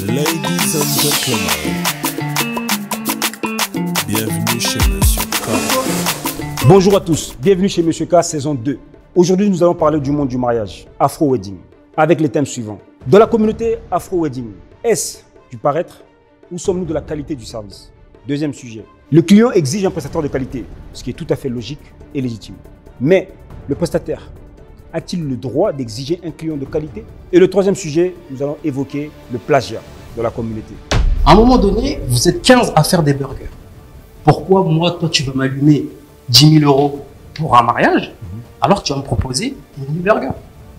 Ladies and gentlemen, bienvenue chez Monsieur K. Bonjour à tous, bienvenue chez Monsieur K, saison 2. Aujourd'hui, nous allons parler du monde du mariage, Afro Wedding, avec les thèmes suivants. Dans la communauté Afro Wedding, est-ce du paraître ou sommes-nous de la qualité du service? Deuxième sujet, le client exige un prestataire de qualité, ce qui est tout à fait logique et légitime. Mais le prestataire a-t-il le droit d'exiger un client de qualité? Et le troisième sujet, nous allons évoquer le plagiat dans la communauté. À un moment donné, vous êtes 15 à faire des burgers. Pourquoi moi, toi, tu vas m'allumer 10 000 € pour un mariage, alors que tu vas me proposer une mini-burger?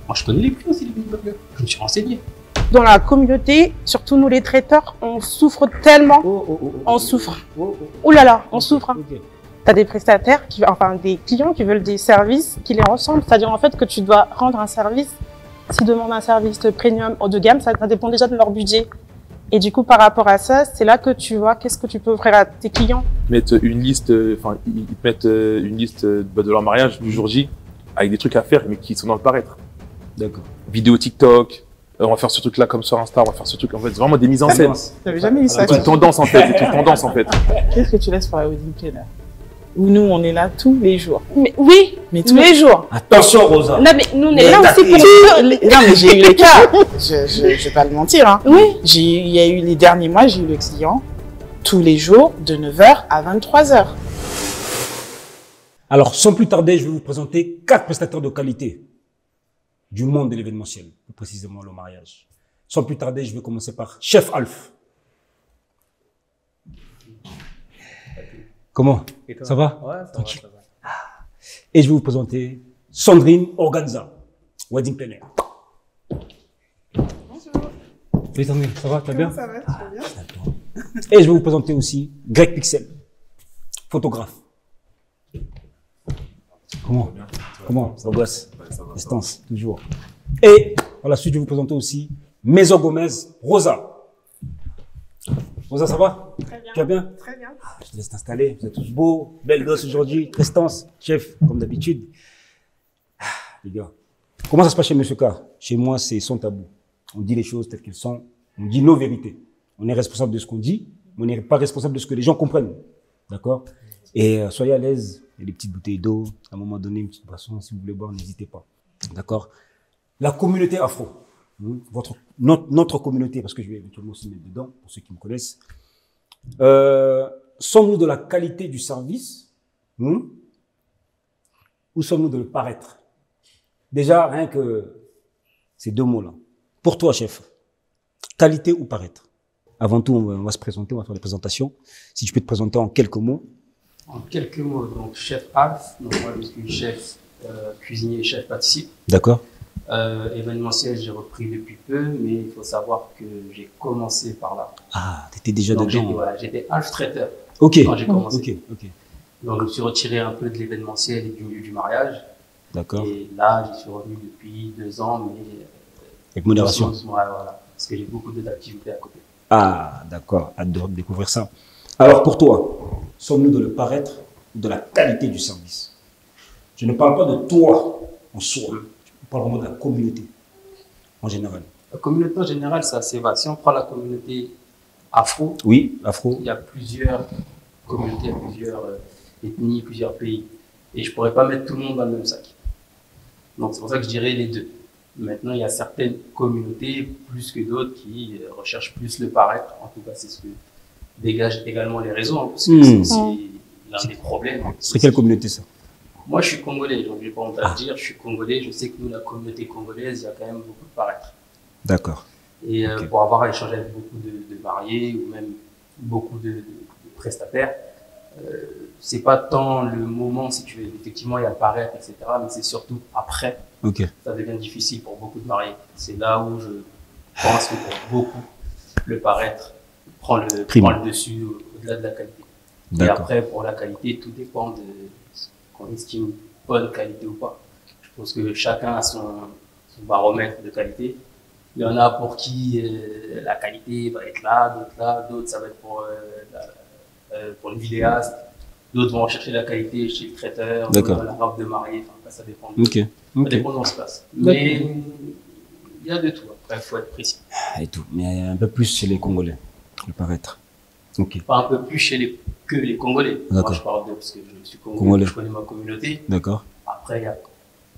Moi, je connais les prix aussi, les mini-burgers. Je me suis renseigné. Dans la communauté, surtout nous les traiteurs, on souffre tellement. On souffre. Ouh là là, on souffre. Ok. Tu as des prestataires, des clients qui veulent des services qui les ressemblent. C'est-à-dire en fait que tu dois rendre un service. S'ils demandent un service premium haut de gamme, ça dépend déjà de leur budget. Et du coup, par rapport à ça, c'est là que tu vois qu'est-ce que tu peux offrir à tes clients. Ils mettent une liste, ils mettent une liste de leur mariage du jour J avec des trucs à faire, mais qui sont dans le paraître. D'accord. Vidéo TikTok, on va faire ce truc-là comme sur Insta, on va faire ce truc. En fait, c'est vraiment des mises en scène. T'avais jamais eu ça? Des trucs tendance en fait, des trucs tendance en fait. Qu'est-ce que tu laisses pour la wedding planner? Où nous, on est là tous les jours. Mais oui, Mais tous les jours. Attention Rosa. Non mais nous on est là aussi pour Non, mais j'ai eu les cas. Je vais pas le mentir. Hein. Oui. Il y a eu les derniers mois, j'ai eu le client tous les jours de 9 h à 23 h. Alors, sans plus tarder, je vais vous présenter 4 prestataires de qualité du monde de l'événementiel, plus précisément le mariage. Sans plus tarder, je vais commencer par Chef Alf. Comment? Ça va? Ouais, ça Tranquille. va. Et je vais vous présenter Sandrine Organza, Wedding Planner. Salut Sandrine, ça va? Tu vas bien? Ça va, tu vas bien? Et je vais vous présenter aussi Greg Pixel, photographe. Comment? Ça bosse? Distance, toujours. Et par la suite, je vais vous présenter aussi Maison Gomez, Rosa. Rosa, ça va? Très bien. Tu vas bien? Très bien. Je te laisse t'installer. Vous êtes tous beaux, belles gosses aujourd'hui. Prestance, chef, comme d'habitude. Les gars, comment ça se passe chez Monsieur K? Chez moi, c'est sans tabou. On dit les choses telles qu'elles sont. On dit nos vérités. On est responsable de ce qu'on dit, mais on n'est pas responsable de ce que les gens comprennent. D'accord? Et soyez à l'aise. Il y a des petites bouteilles d'eau. À un moment donné, une petite boisson. Si vous voulez boire, n'hésitez pas. D'accord? La communauté afro. Notre communauté, parce que je vais éventuellement aussi mettre dedans, pour ceux qui me connaissent. Sommes-nous de la qualité du service ou sommes-nous de le paraître? Déjà, rien que ces deux mots-là. Pour toi, chef, qualité ou paraître? Avant tout, on va se présenter, on va faire des présentations. Si tu peux te présenter en quelques mots. En quelques mots, donc chef Alf, donc moi je suis chef cuisinier, chef pâtissier. D'accord. Événementiel, j'ai repris depuis peu, mais il faut savoir que j'ai commencé par là. Ah, t'étais déjà Donc dedans. j'étais Alf traiteur Ok. quand j'ai commencé. Ok. Donc je me suis retiré un peu de l'événementiel et du milieu du mariage. D'accord. Et là, j'y suis revenu depuis 2 ans, mais Avec modération. doucement, ouais, voilà, parce que j'ai beaucoup d'activités à côté. Ah, d'accord. Hâte de découvrir ça. Alors, pour toi, sommes-nous de le paraître ou de la qualité du service? Je ne parle pas de toi en soi. Je parle vraiment de la communauté en général. La communauté en général, c'est assez vaste. Si on prend la communauté afro, Oui, afro. il y a plusieurs communautés, plusieurs ethnies, plusieurs pays. Et je ne pourrais pas mettre tout le monde dans le même sac. Donc c'est pour ça que je dirais les deux. Maintenant, il y a certaines communautés, plus que d'autres, qui recherchent plus le paraître. En tout cas, c'est ce que dégagent également les réseaux, hein, parce que c'est l'un des problèmes. Ce serait quelle communauté ça? Moi, je suis congolais, donc je n'ai pas honte à le dire. Je suis congolais. Je sais que nous, la communauté congolaise, il y a quand même beaucoup de paraître. D'accord. Et pour avoir échangé avec beaucoup de mariés ou même beaucoup de prestataires, c'est pas tant le moment, si tu veux, effectivement, il y a le paraître, etc., mais c'est surtout après, ça devient difficile pour beaucoup de mariés. C'est là où je pense que pour beaucoup, le paraître prend le dessus au-delà de la qualité. Et après, pour la qualité, tout dépend de ce qu'on estime bonne qualité ou pas. Je pense que chacun a son baromètre de qualité. Il y en a pour qui la qualité va être là, d'autres ça va être pour le vidéaste, d'autres vont chercher la qualité chez le traiteur, dans la robe de mariée, enfin, ça dépend. Ça dépend de ce qui se passe. Mais il y a de tout, après il faut être précis. et tout. Mais un peu plus chez les Congolais, le paraître. Ok. Pas un peu plus que les Congolais. Moi, D'accord. je parle parce que je suis Congolais. Congolais, je connais ma communauté. D'accord. Après, il y a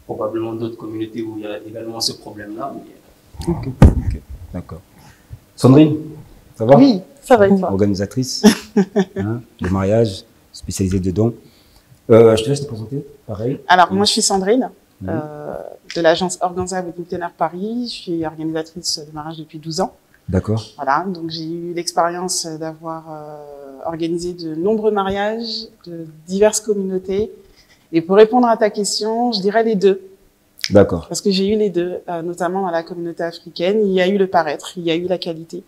probablement d'autres communautés où il y a également ce problème-là. Mais Ok. D'accord. Sandrine, ça va? Oui, ça va être toi. Organisatrice de mariage, spécialisée dedans. Je te laisse te présenter, pareil. Alors, moi, je suis Sandrine, Mhm. de l'agence Organza Wedding Planner Paris. Je suis organisatrice de mariage depuis 12 ans. D'accord. Voilà, donc j'ai eu l'expérience d'avoir organisé de nombreux mariages de diverses communautés. Et pour répondre à ta question, je dirais les deux. D'accord. Parce que j'ai eu les deux, notamment dans la communauté africaine. Il y a eu le paraître, il y a eu la qualité.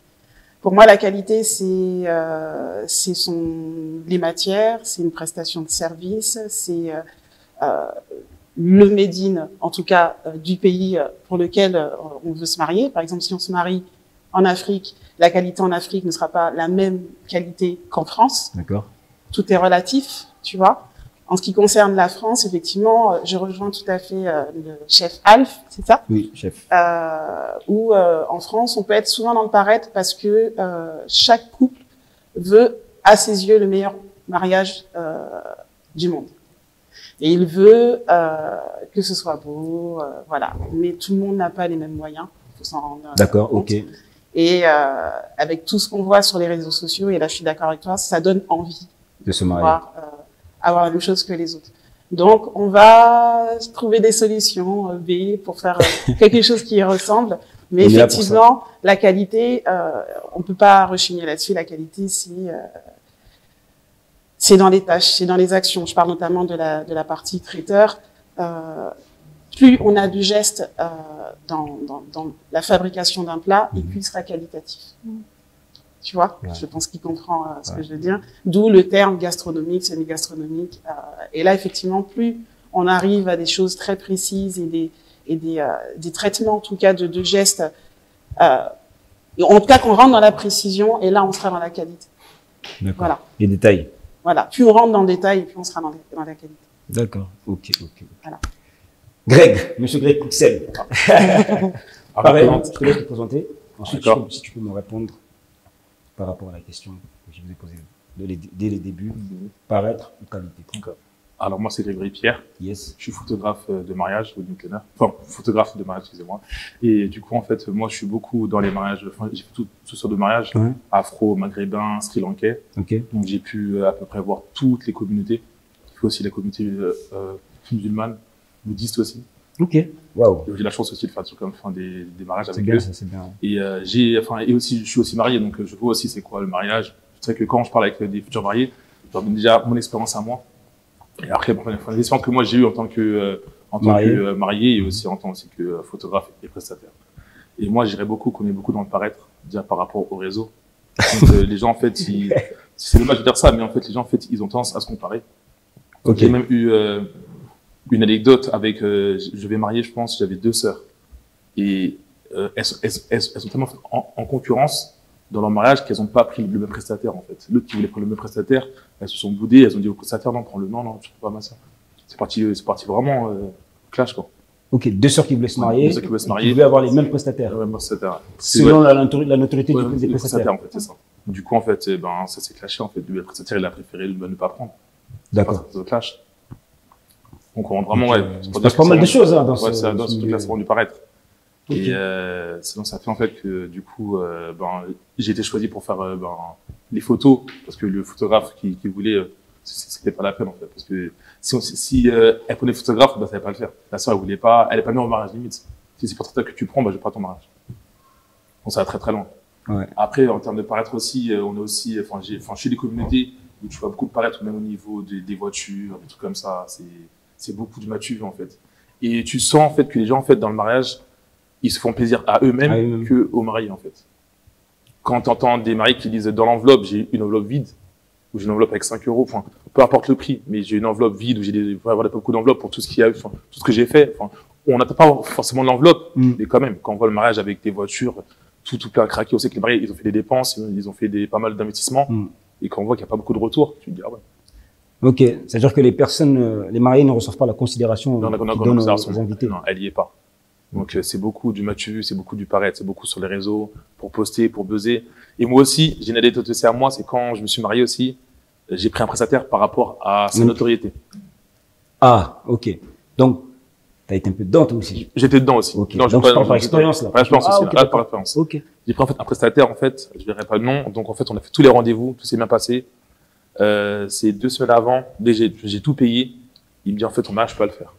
Pour moi, la qualité, c'est les matières, c'est une prestation de service, c'est le made in, en tout cas, du pays pour lequel on veut se marier. Par exemple, si on se marie en Afrique, la qualité en Afrique ne sera pas la même qualité qu'en France. D'accord. Tout est relatif, tu vois. En ce qui concerne la France, effectivement, je rejoins tout à fait le chef Alf, c'est ça? Oui, chef. Où en France, on peut être souvent dans le paraître parce que chaque couple veut, à ses yeux, le meilleur mariage du monde. Et il veut que ce soit beau, voilà. Mais tout le monde n'a pas les mêmes moyens. Faut s'en rendre D'accord, compte. ok. Et avec tout ce qu'on voit sur les réseaux sociaux, et là je suis d'accord avec toi, ça donne envie De se de marier. pouvoir avoir la même chose que les autres. Donc on va trouver des solutions B pour faire quelque chose qui y ressemble. Mais On est là pour effectivement, la qualité, on peut pas rechigner là-dessus. La qualité, c'est dans les tâches, c'est dans les actions. Je parle notamment de la partie traiteur. Plus on a du geste dans la fabrication d'un plat, et plus il sera qualitatif. Tu vois, Ouais. je pense qu'il comprend ce que Ouais. je veux dire. D'où le terme gastronomique, semi-gastronomique. Et là, effectivement, plus on arrive à des choses très précises et des traitements, en tout cas, de gestes, et en tout cas, qu'on rentre dans la précision, et là, on sera dans la qualité. D'accord. Voilà. Les détails. Voilà. Plus on rentre dans le détail, plus on sera dans la qualité. D'accord. Ok, ok. Voilà. Greg, monsieur Greg Coxel. Pareil, je te laisse te présenter. Ensuite, D'accord. si tu peux me répondre par rapport à la question que je vous ai posée dès le début. Paraître ou qualité. D'accord. Alors moi c'est Grégory Pierre, Yes. je suis photographe de mariage, wedding planner. Enfin photographe de mariage, excusez-moi. Et du coup en fait moi je suis beaucoup dans les mariages, enfin j'ai fait tout sortes de mariages, Ouais. afro, maghrébin, sri-lankais. Ok. Donc j'ai pu à peu près voir toutes les communautés. Il faut aussi la communauté musulmane, bouddhiste aussi. Ok. Waouh. J'ai la chance aussi de faire des trucs comme des mariages C'est avec bien, eux. ça, c'est bien. Et et aussi je suis aussi marié, donc je vois aussi c'est quoi le mariage. C'est vrai que quand je parle avec des futurs mariés, je leur donne déjà mon expérience à moi. Et après, l'expérience que moi j'ai eue en tant que marié et aussi en tant que photographe et prestataire. Et moi, j'irais beaucoup, qu'on est beaucoup dans le paraître, dire par rapport au réseau. Donc, les gens, en fait, c'est dommage de dire ça, mais en fait, les gens, en fait, ils ont tendance à se comparer. Ok. J'ai même eu une anecdote avec, je vais marier, je pense, j'avais 2 sœurs. Et elles sont tellement en concurrence dans leur mariage qu'elles n'ont pas pris le même prestataire, en fait. L'autre qui voulait prendre le même prestataire, elles se sont boudées, elles ont dit au prestataire, non, prends-le, non, je prends pas ma sœur. C'est parti vraiment clash, quoi. Ok, 2 sœurs qui voulaient se marier. 2 sœurs qui voulaient se marier. Qui voulaient avoir les mêmes prestataires. Ouais, prestataire. Selon la notoriété Ouais, des les prestataires. en fait, c'est ça. Du coup, en fait, ça s'est clashé, en fait. Le prestataire, il a préféré ne pas prendre. D'accord. Ça clash. Donc, on rentre vraiment, Donc, ouais. il se passe pas mal de choses, hein, dans Ouais, ce dans ce milieu. truc-là, c'est du paraître. Ok. Et sinon, ça fait en fait que du coup, j'ai été choisi pour faire les photos parce que le photographe qui voulait, c'était pas la peine en fait. Parce que si elle prenait le photographe, ça allait pas le faire. La sœur, elle voulait pas, elle est pas venue au mariage limite. Si c'est pour ça que tu prends, je vais pas ton mariage. Donc ça va très très loin. Ouais. Après, en termes de paraître aussi, on a aussi, je suis des communautés où tu vois beaucoup de paraître, même au niveau des voitures, des trucs comme ça. C'est beaucoup du matu en fait. Et tu sens en fait que les gens en fait dans le mariage, ils se font plaisir à eux-mêmes qu'aux mariés, en fait. Quand tu entends des mariés qui disent dans l'enveloppe, j'ai une enveloppe vide, ou j'ai une enveloppe avec 5 euros, enfin, peu importe le prix, mais j'ai une enveloppe vide, ou j'ai pas beaucoup d'enveloppes pour tout ce qu'il y a, enfin, tout ce que j'ai fait. Enfin, on n'attend pas forcément l'enveloppe, mais quand même, quand on voit le mariage avec des voitures, tout plein à craquer, on sait que les mariés, ils ont fait des dépenses, ils ont fait pas mal d'investissements, et quand on voit qu'il n'y a pas beaucoup de retour, tu te dis, ah ouais. Ok, c'est-à-dire que les mariés ne reçoivent pas la considération qu'ils donnent aux invités. Non, elle y est pas. Donc, c'est beaucoup du m'as-tu vu, c'est beaucoup du paraître, c'est beaucoup sur les réseaux, pour poster, pour buzzer. Et moi aussi, j'ai une anecdote aussi à moi, c'est quand je me suis marié aussi, j'ai pris un prestataire par rapport à sa notoriété. Ah, ok. Donc, t'as été un peu dedans, toi aussi. J'étais dedans aussi. Ok. Non, Donc, tu parles par expérience, là. Par expérience Ah, aussi, ok, là, par d'accord. expérience. Ok. J'ai pris en fait un prestataire, en fait, je verrai pas le nom. Donc en fait, on a fait tous les rendez-vous, tout s'est bien passé. C'est 2 semaines avant, dès j'ai tout payé. Il me dit en fait, ton mariage, je peux pas le faire.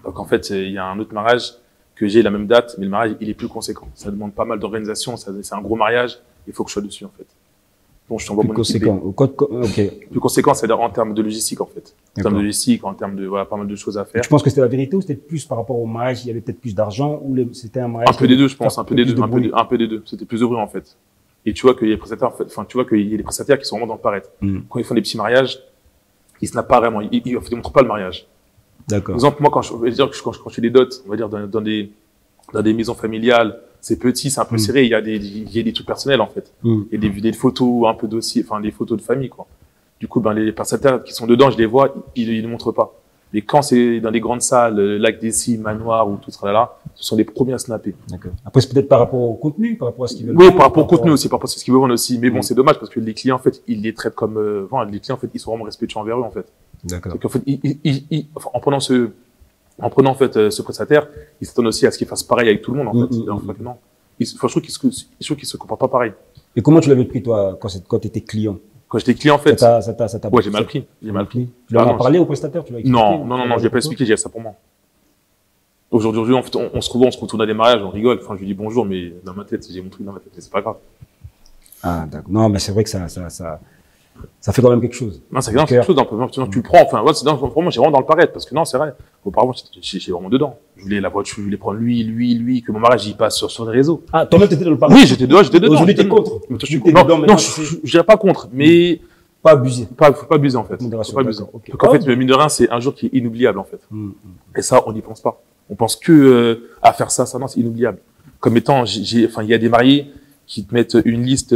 Donc en fait, il y a un autre mariage que j'ai la même date, mais le mariage, il est plus conséquent. Ça demande pas mal d'organisation, c'est un gros mariage. Il faut que je sois dessus en fait. Donc je t'envoie Plus mon équipe. conséquent. Ok. Plus conséquent, c'est-à-dire en termes de logistique en fait. En D'accord. termes de logistique, en termes de voilà, pas mal de choses à faire. Tu penses que c'était la vérité ou c'était plus par rapport au mariage, il y avait peut-être plus d'argent ou c'était un mariage Un peu des deux, je pense, un peu des deux, de un peu des deux. C'était plus heureux en fait. Et tu vois qu'il y a des prestataires, en fait, enfin tu vois qu'il y a des prestataires qui sont vraiment dans le paraître. Quand ils font des petits mariages, ils se n'ont pas vraiment, ils montrent pas le mariage. D'accord. Par exemple, moi quand je fais des dots, on va dire dans des maisons familiales, c'est petit, c'est un peu serré, il y a des trucs personnels en fait. Il y a des photos un peu dossiers, enfin des photos de famille quoi. Du coup, ben les prestataires qui sont dedans, je les vois, ils ne montrent pas. Mais quand c'est dans des grandes salles, Lac des Cygnes, Manoir ou tout ça là, ce sont les premiers à snapper. D'accord. Après, c'est peut-être par rapport au contenu, par rapport à ce qu'ils veulent. Oui, vendre, par rapport au contenu aussi, par rapport à ce qu'ils veulent aussi. Mais bon, c'est dommage parce que les clients, en fait, ils les traitent comme, les clients, en fait, ils sont vraiment respectueux envers eux, en fait. D'accord. Donc, en fait, en prenant en fait, ce prestataire, ils s'attendent aussi à ce qu'il fasse pareil avec tout le monde, en fait. En fait, non. Je trouve qu'ils se comportent pas pareil. Et comment tu l'avais pris, toi, quand tu étais client? Quand j'étais client, en fait. Ça t'a Ouais, j'ai mal pris. J'ai mal pris. Tu leur as parlé au prestataire, tu l'as expliqué? Non, je l'ai pas expliqué, j'ai ça pour moi. Aujourd'hui, en fait, on se retrouve dans des mariages, on rigole. Enfin, je lui dis bonjour, mais dans ma tête, j'ai mon truc dans ma tête, c'est pas grave. Ah, d'accord. Non, mais c'est vrai que ça fait quand même quelque chose. Non, c'est quelque chose d'un peu, tu le prends, enfin, ouais, pour moi, j'ai vraiment dans le paraître, parce que non, c'est vrai. Auparavant, j'étais vraiment dedans. Je voulais la voiture, je voulais prendre lui, que mon mariage, il passe sur les réseaux. Ah, toi-même, t'étais dans le parc? Oui, j'étais dedans. Aujourd'hui, t'es contre. Non, je dirais pas contre, mais. Pas abuser. Faut pas abuser, en fait. Faut pas abuser. Okay. Donc, en fait, mine de rien, c'est un jour qui est inoubliable, en fait. Et ça, on n'y pense pas. On pense que, à faire ça, non, c'est inoubliable. Comme étant, il y a des mariés qui te mettent une liste,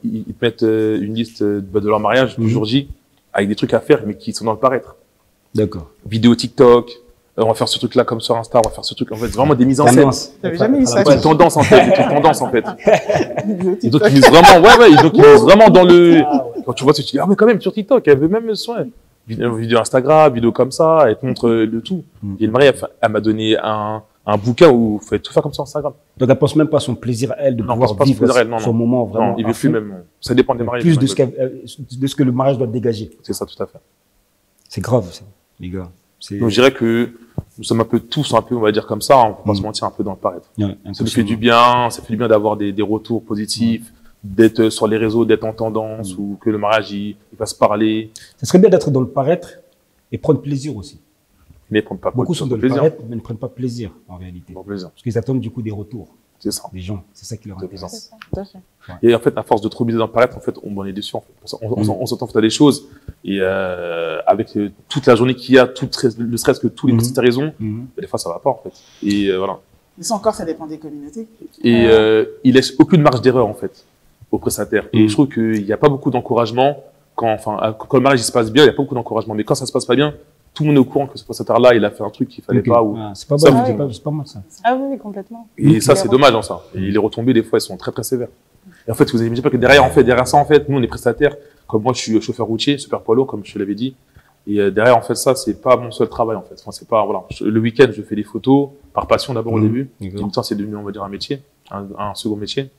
ils te mettent une liste de leur mariage du jour J, avec des trucs à faire, mais qui sont dans le paraître. D'accord. Vidéo TikTok, on va faire ce truc-là comme sur Insta, on va faire ce truc, en fait, vraiment des mises en scène. T'avais jamais eu ça? C'est une tendance, en fait. C'est une tendance, en fait. Et donc, ils misent vraiment, ils misent vraiment dans le, quand tu vois ça, tu dis, ah, mais quand même, sur TikTok, elle veut même soin. Vidéo Instagram, vidéo comme ça, elle te montre le tout. Et le mari, elle m'a donné un bouquin où il faut tout faire comme ça sur Instagram. Donc, elle pense même pas à son plaisir, elle, de pouvoir vivre son moment vraiment. Non, il veut plus même. Ça dépend des mariés. Plus de ce que le mariage doit dégager. C'est ça, tout à fait. C'est grave, ça, les gars. Donc, je dirais que nous sommes un peu tous, on va dire comme ça, on peut pas se mentir un peu dans le paraître. Ça nous fait du bien, d'avoir des retours positifs, d'être sur les réseaux, d'être en tendance, ou que le mariage, il va se parler. Ça serait bien d'être dans le paraître et prendre plaisir aussi. Mais prendre pas beaucoup sont dans le paraître, mais ne prennent pas plaisir, en réalité. Plaisir. Parce qu'ils attendent du coup des retours. C'est ça. Des gens. C'est ça qui leur intéresse. Et en fait, à force de trop miser dans le paraître, en fait, on est déçu, en fait. On s'entend faire des choses. Et, avec toute la journée qu'il y a, le stress que tous les petites raisons, des fois, ça va pas, en fait. Et, voilà. Mais ça encore, ça dépend des communautés. Et, il laisse aucune marge d'erreur, en fait, aux prestataires. Et je trouve qu'il n'y a pas beaucoup d'encouragement quand le mariage, il se passe bien, il n'y a pas beaucoup d'encouragement. Mais quand ça se passe pas bien, tout le monde est au courant que ce prestataire-là, il a fait un truc qu'il fallait pas. Ou... Ah, c'est pas mal, c'est pas mal, ça. Ah oui, complètement. Et ça, c'est dommage, ça. Et les retombées, des fois, elles sont très, très sévères. Et en fait, vous imaginez pas que derrière ça, en fait, nous, on est prestataires. Comme moi, je suis chauffeur routier, super poids lourd, comme je te l'avais dit. Et derrière, en fait, ça, c'est pas mon seul travail, en fait. Enfin, c'est pas, voilà. Le week-end, je fais des photos, par passion d'abord au début. En même temps, c'est devenu, on va dire, un métier, un second métier.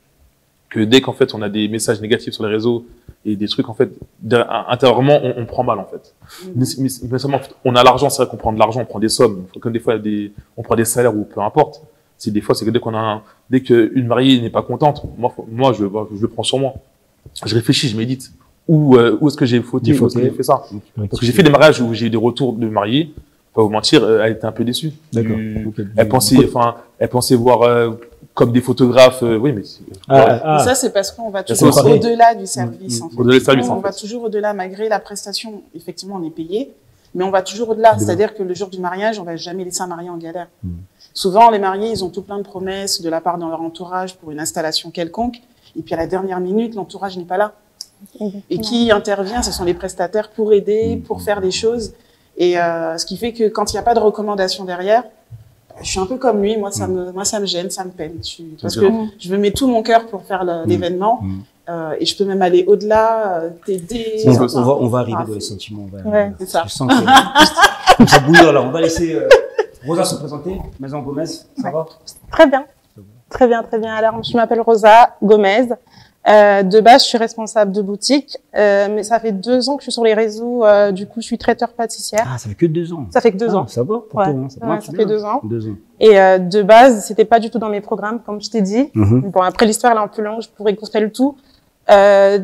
Que dès qu'en fait, on a des messages négatifs sur les réseaux et des trucs, en fait, intérieurement, on prend mal, en fait. Mais seulement, en fait, on a l'argent, c'est vrai qu'on prend de l'argent, on prend des sommes. Comme des fois, on prend des salaires ou peu importe. Des fois, c'est que dès qu'une mariée n'est pas contente, moi, je le prends sur moi. Je réfléchis, je médite. Où est-ce que j'ai fauté, où est-ce que j'ai fait ça? Parce que j'ai fait des mariages où j'ai eu des retours de mariés. Pas vous mentir, elle était un peu déçue. D'accord. Elle pensait voir, comme des photographes, oui, mais ça, c'est parce qu'on va toujours au-delà du service, en fait. Au-delà du service, on va toujours au-delà, malgré la prestation. Effectivement, on est payé, mais on va toujours au-delà. C'est-à-dire que le jour du mariage, on va jamais laisser un marié en galère. Souvent, les mariés, ils ont tout plein de promesses de la part de leur entourage pour une installation quelconque. Et puis, à la dernière minute, l'entourage n'est pas là. Et qui intervient, ce sont les prestataires pour aider, pour faire des choses. Et ce qui fait que quand il n'y a pas de recommandation derrière, je suis un peu comme lui. Moi, ça me gêne, ça me peine. Parce que je me mets tout mon cœur pour faire l'événement. Et je peux même aller au-delà, t'aider. On va arriver dans les sentiments. Ouais, c'est ça. Je sens que ça bouillonne là. On va laisser Rosa se présenter. Maison Gomez, ça va? Très bien. Très bien, très bien. Alors, je m'appelle Rosa Gomez. De base, je suis responsable de boutique, mais ça fait 2 ans que je suis sur les réseaux. Du coup, je suis traiteur pâtissière. Ah, ça fait que 2 ans. Ça fait que 2 ans. Ça va pour toi, hein, ça fait 2 ans. 2 ans. Et de base, c'était pas du tout dans mes programmes, comme je t'ai dit. Bon, après l'histoire elle est un peu longue, je pourrais construire le tout.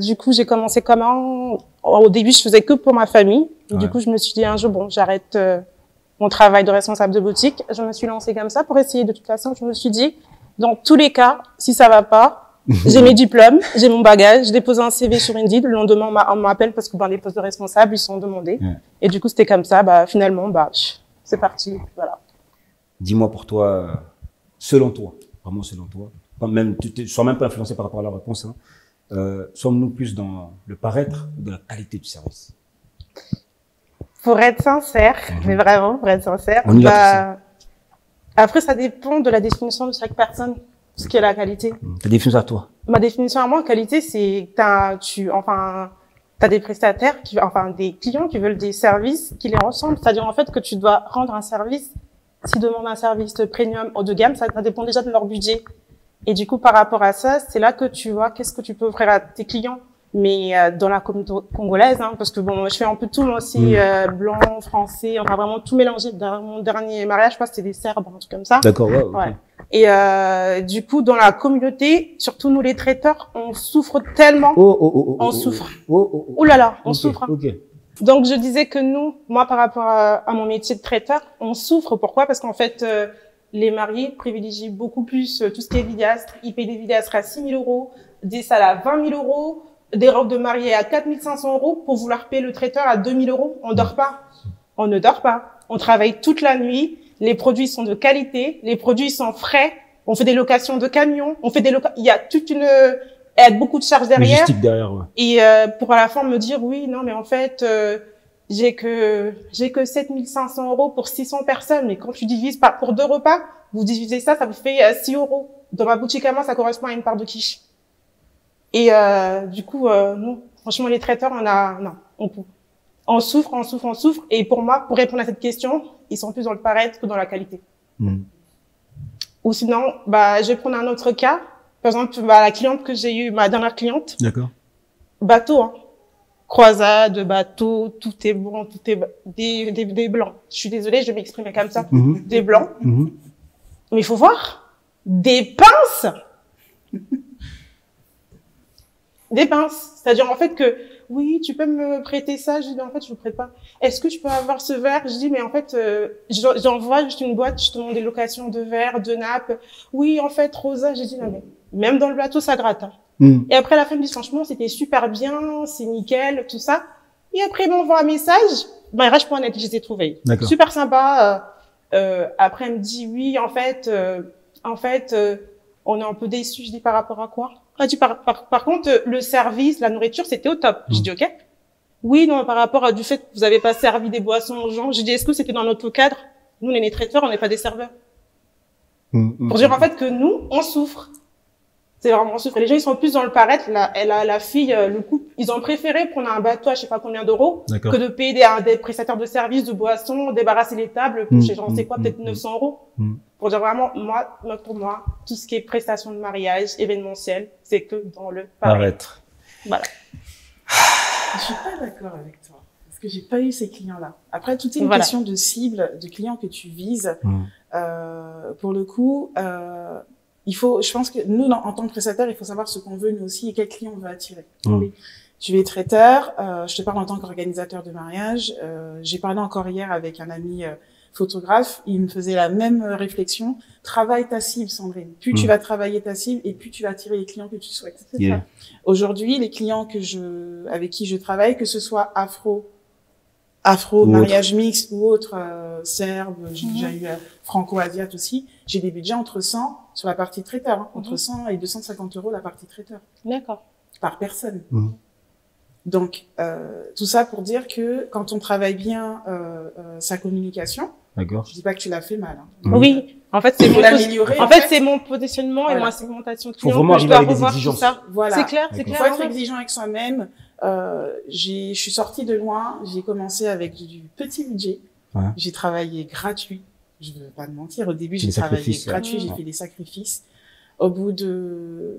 Du coup, j'ai commencé comment? Au début, je faisais que pour ma famille. Du coup, je me suis dit un jour, bon, j'arrête mon travail de responsable de boutique. Je me suis lancée comme ça pour essayer. De toute façon, je me suis dit, dans tous les cas, si ça va pas, j'ai mes diplômes, j'ai mon bagage, je dépose un CV sur Indeed. Le lendemain, on m'appelle parce que les postes de responsable, ils sont demandés. Et du coup, c'était comme ça. Finalement, c'est parti. Voilà. Dis-moi pour toi, selon toi, vraiment selon toi, même tu ne sois même pas influencé par rapport à la réponse. Sommes-nous plus dans le paraître ou dans la qualité du service? Pour être sincère, mais vraiment, pour être sincère, on y va après, ça dépend de la définition de chaque personne, ce qui est la qualité. Ta définition à toi? Ma définition à moi, qualité, c'est t'as des prestataires des clients qui veulent des services qui les ressemblent. C'est-à-dire, en fait, que tu dois rendre un service. S'ils demandent un service premium haut de gamme, ça dépend déjà de leur budget. Et du coup, par rapport à ça, c'est là que tu vois qu'est-ce que tu peux offrir à tes clients. Mais dans la communauté congolaise, parce que bon, je fais un peu tout moi aussi, blanc, français, vraiment tout mélangé. Dans mon dernier mariage, je crois que c'était des Serbes, un truc comme ça. D'accord, ouais. Ouais. Et du coup, dans la communauté, surtout nous les traiteurs, on souffre tellement. On souffre. Ouh là là, on souffre. Donc je disais que moi par rapport à mon métier de traiteur, on souffre. Pourquoi? Parce qu'en fait, les mariés privilégient beaucoup plus tout ce qui est vidéastre. Ils payent des vidéastres à 6 000 €, des salles à 20 000 €, des robes de mariée à 4 500 € pour vouloir payer le traiteur à 2 000 €. On dort pas. On ne dort pas. On travaille toute la nuit. Les produits sont de qualité. Les produits sont frais. On fait des locations de camions. Il y a beaucoup de charges derrière. Logistique derrière, ouais. Et pour à la fin me dire oui, non, mais en fait, j'ai que 7 500 € pour 600 personnes. Mais quand tu divises pour 2 repas, vous divisez ça vous fait 6 €. Dans ma boutique à moi, ça correspond à une part de quiche. Et du coup, nous, franchement, les traiteurs, on souffre. Et pour moi, pour répondre à cette question, ils sont plus dans le paraître que dans la qualité. Ou sinon, je vais prendre un autre cas. Par exemple, la cliente que j'ai eue, ma dernière cliente. D'accord. Bateau, croisade, bateau, tout est bon, tout est des blancs. Je suis désolée, je vais m'exprimer comme ça. Des blancs. Mais il faut voir. Des pinces. Des pinces. C'est-à-dire, en fait, que, oui, tu peux me prêter ça. Je dis, mais en fait, je ne prête pas. Est-ce que je peux avoir ce verre? Je dis, mais en fait, j'envoie juste une boîte, je te demande des locations de verres, de nappes. Oui, en fait, Rosa, j'ai dit, non, mais même dans le bateau, ça gratte. Et après, la femme dit, franchement, c'était super bien, c'est nickel, tout ça. Et après, ils m'envoie un message. RH.net, je les ai trouvés. Super sympa. Après, elle me dit, oui, en fait, on est un peu déçus. Je dis, par rapport à quoi? Elle dit, par contre, le service, la nourriture, c'était au top. Je dis, OK. Oui, non, par rapport à du fait que vous avez pas servi des boissons aux gens. Je dis, est-ce que c'était dans notre cadre? Nous, on est des traiteurs, on n'est pas des serveurs. Pour dire, en fait, que nous, on souffre. C'est vraiment, on souffre. Les gens, ils sont plus dans le paraître. La fille, le couple, ils ont préféré prendre un bateau à je sais pas combien d'euros que de payer des prestataires de services, de boissons, débarrasser les tables, pour j'en sais quoi, peut-être 900 €. Pour dire vraiment, pour moi, tout ce qui est prestation de mariage, événementiel, c'est que dans le paraître. Voilà. Je suis pas d'accord avec toi. Parce que j'ai pas eu ces clients-là. Après, tout est une question de cible, de clients que tu vises. Pour le coup, je pense que nous, en tant que prestataire, il faut savoir ce qu'on veut nous aussi et quel client on veut attirer. Tu es traiteur, je te parle en tant qu'organisateur de mariage. J'ai parlé encore hier avec un ami photographe, il me faisait la même réflexion. Travaille ta cible, Sandrine. Plus tu vas travailler ta cible et plus tu vas attirer les clients que tu souhaites. Aujourd'hui, les clients avec qui je travaille, que ce soit afro, mariage mixte ou autre, serbe, j'ai déjà eu franco-asiate aussi, j'ai des budgets entre 100 sur la partie traiteur, entre 100 et 250 € la partie traiteur. D'accord. Par personne. Donc, tout ça pour dire que quand on travaille bien sa communication, D'accord. Je dis pas que tu l'as fait mal. Hein. Oui, en fait, c'est Faut l'améliorer. en fait, c'est mon positionnement et Voilà. ma segmentation Faut client vraiment que je arriver dois avec des revoir tout exigences. ça. Voilà. C'est clair, c'est D'accord. Il clair. faut être exigeant avec soi-même. Je suis sortie de loin. J'ai commencé avec du petit budget. Ouais. J'ai travaillé gratuit. Je veux pas te mentir. Au début, C'est j'ai des travaillé sacrifices, gratuit. ouais. J'ai Ouais. fait des sacrifices. Au bout de,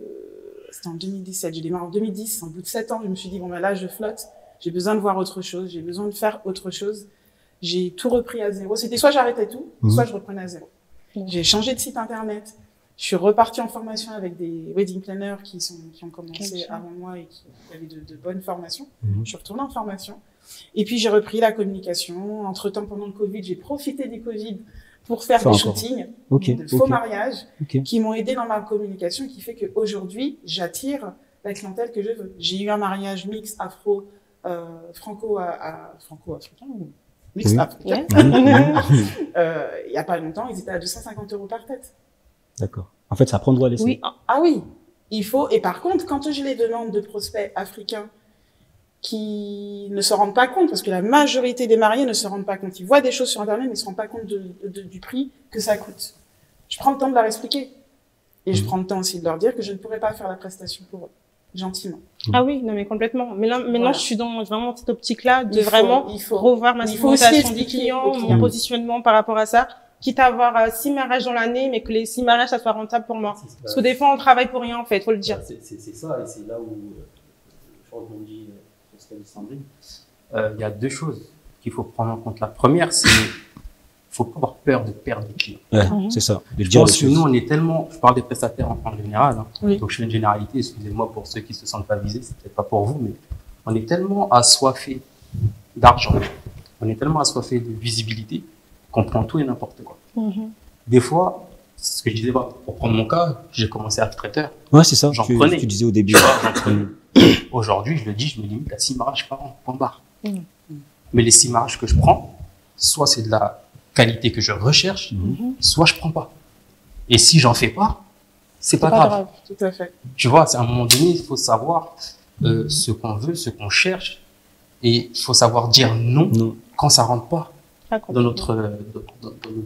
c'était en 2017. J'ai démarré en 2010. Au bout de 7 ans, je me suis dit bon ben là, je flotte. J'ai besoin de voir autre chose. J'ai besoin de faire autre chose. J'ai tout repris à zéro. C'était soit j'arrêtais tout, soit je reprenais à zéro. J'ai changé de site internet. Je suis repartie en formation avec des wedding planners qui ont commencé avant moi et qui avaient de bonnes formations. Je suis retournée en formation. Et puis, j'ai repris la communication. Entre-temps, pendant le Covid, j'ai profité du Covid pour faire des shootings de faux mariages qui m'ont aidé dans ma communication et qui fait qu'aujourd'hui, j'attire la clientèle que je veux. J'ai eu un mariage mix franco-africain ou mix africain. Il y a pas longtemps, ils étaient à 250 € par tête. D'accord. En fait, ça prend droit à l'essai. Oui. Ah oui. Il faut. Et par contre, quand j'ai les demandes de prospects africains qui ne se rendent pas compte, parce que la majorité des mariés ne se rendent pas compte. Ils voient des choses sur Internet, mais ils ne se rendent pas compte du prix que ça coûte. Je prends le temps de leur expliquer. Et je prends le temps aussi de leur dire que je ne pourrais pas faire la prestation pour eux. Gentiment. Ah oui, non, mais complètement. Mais là, maintenant, Voilà. je suis dans vraiment cette optique-là de Il faut revoir ma il faut aussi segmentation des expliquer clients, aux mon clients. positionnement par rapport à ça. Quitte à avoir 6 mariages dans l'année, mais que les 6 mariages, ça soit rentable pour moi. Parce que des fois, on travaille pour rien, en fait, faut le dire. C'est ça, et c'est là où, je rebondis sur ce qu'a dit Sandrine. Il y a deux choses qu'il faut prendre en compte. La première, c'est faut pas avoir peur de perdre des clients. Ouais, c'est ça. De Je dire pense les que nous, choses. on est tellement, je parle des prestataires en général, hein. Oui. Donc je fais une généralité, excusez-moi pour ceux qui se sentent pas visés, c'est peut-être pas pour vous, mais on est tellement assoiffés d'argent, on est tellement assoiffés de visibilité qu'on prend tout et n'importe quoi. Des fois, c'est ce que je disais, pour prendre mon cas, j'ai commencé à être traiteur. Ouais, c'est ça. J'en Tu prenais. disais au début. Tu vois, j'en prenais. Aujourd'hui, je le dis, je me limite à 6 mariages par an, point barre. Mais les 6 mariages que je prends, soit c'est de la qualité que je recherche, soit je prends pas. Et si j'en fais pas, c'est pas grave. Tout à fait. Tu vois, c'est à un moment donné, il faut savoir ce qu'on veut, ce qu'on cherche, et il faut savoir dire non, quand ça rentre pas dans notre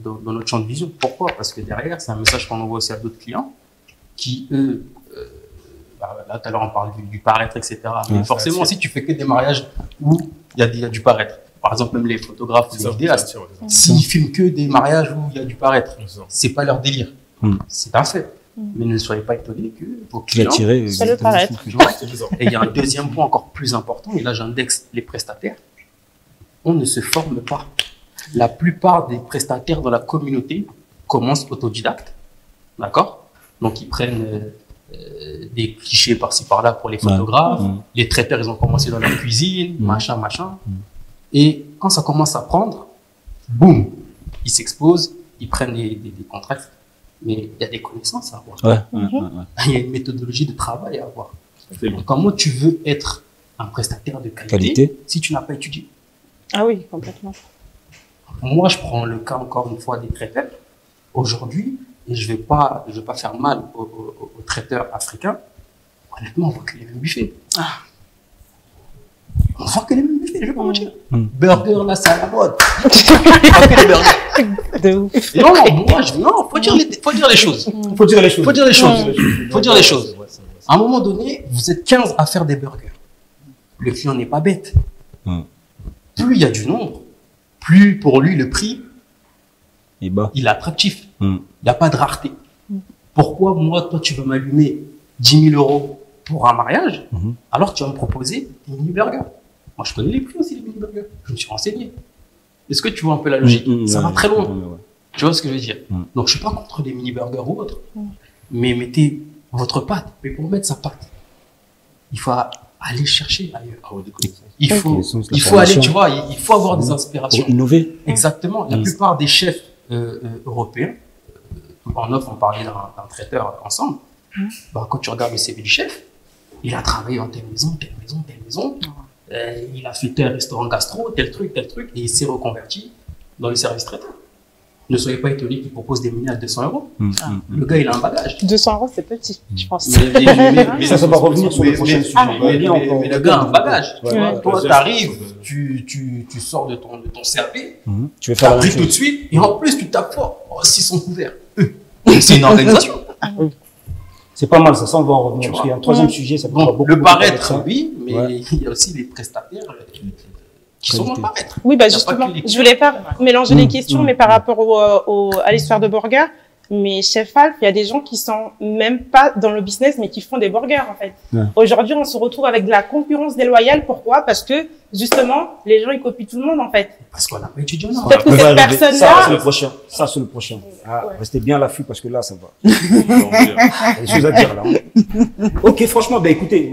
dans notre champ de vision. Pourquoi? Parce que derrière, c'est un message qu'on envoie aussi à d'autres clients qui, eux, là, tout à l'heure, on parle du paraître, etc. Mais forcément, si tu fais que des mariages où il y a du paraître, par exemple, même les photographes ou les vidéastes, s'ils filment que des mariages où il y a du paraître, c'est pas leur délire. C'est un fait. Mais ne soyez pas étonnés que vos Tu vas clients... tirer. Ça le paraître. Et il y a un deuxième point encore plus important, et là j'indexe les prestataires. On ne se forme pas. La plupart des prestataires dans la communauté commencent autodidactes. D'accord? Donc ils prennent des clichés par-ci par-là pour les photographes. Les traiteurs, ils ont commencé dans la cuisine, machin. Et quand ça commence à prendre, boum, ils s'exposent, ils prennent des contrats. Mais il y a des connaissances à avoir. Il y a une méthodologie de travail à avoir. Donc, comment tu veux être un prestataire de qualité si tu n'as pas étudié? Ah oui, complètement. Moi, je prends le cas encore une fois des traiteurs. Aujourd'hui, et je vais pas faire mal aux traiteurs africains. Honnêtement, on voit que les mêmes buffets. On voit que les mêmes buffets, je vais pas mentir. Burger, là, c'est à la mode. On voit que les burgers. De ouf. Non, faut dire les choses. Faut dire les choses. Faut dire les choses. Faut dire les choses. À un moment donné, vous êtes 15 à faire des burgers. Le client n'est pas bête. Plus il y a du nombre, plus pour lui le prix, il est attractif. Il n'y a pas de rareté. Pourquoi moi, toi, tu veux m'allumer 10 000 € pour un mariage, alors tu vas me proposer des mini-burgers? Moi, je connais les prix aussi des mini-burgers. Je me suis renseigné. Est-ce que tu vois un peu la logique? Ça va très loin. Tu vois ce que je veux dire? Donc, je suis pas contre les mini-burgers ou autres. Mais mettez votre pâte. Mais pour mettre sa pâte, il faut aller chercher ailleurs. Il faut aller, tu vois, il faut avoir des inspirations. Pour innover. Exactement. La plupart des chefs européens, en off, on parlait d'un traiteur ensemble. Quand tu regardes le CV du chef, il a travaillé en telle maison. Il a fait tel restaurant gastro, tel truc, et il s'est reconverti dans le service traiteur. Ne soyez pas étonnés qu'il propose des menus à 200 euros. Le gars, il a un bagage. 200 euros, c'est petit, je pense. Mais Ça va revenir sur le prochain sujet. mais le gars a un bagage. Ouais. Toi, t'arrives, tu sors de ton CAP, Tu veux t'as faire la pris même tout de chose. suite, et en plus, tu tapes fort. Oh, s'ils sont couverts. C'est une organisation. C'est pas mal, ça on va en revenir. Tu Parce vois. qu'il y a un troisième sujet, ça Bon, pourra beaucoup. le paraître, beaucoup avec ça. oui, mais Ouais. il y a aussi les prestataires qui sont dans le paraître. Oui, bah Il y a justement, pas que les je voulais pas mélanger les questions, mais par rapport à l'histoire de burger, mais Chef Alf, il y a des gens qui sont même pas dans le business, mais qui font des burgers, en fait. Ouais. Aujourd'hui, on se retrouve avec de la concurrence déloyale. Pourquoi? Parce que, justement, les gens, ils copient tout le monde, en fait. Parce qu'on n'a pas étudié en Peut-être que On va cette arriver. Ça, c'est personne-là, le prochain. Ça, c'est le prochain. Ah, Ouais. restez bien à l'affût parce que là, ça va. Il y a des choses à dire, là. Ok, franchement, ben, écoutez,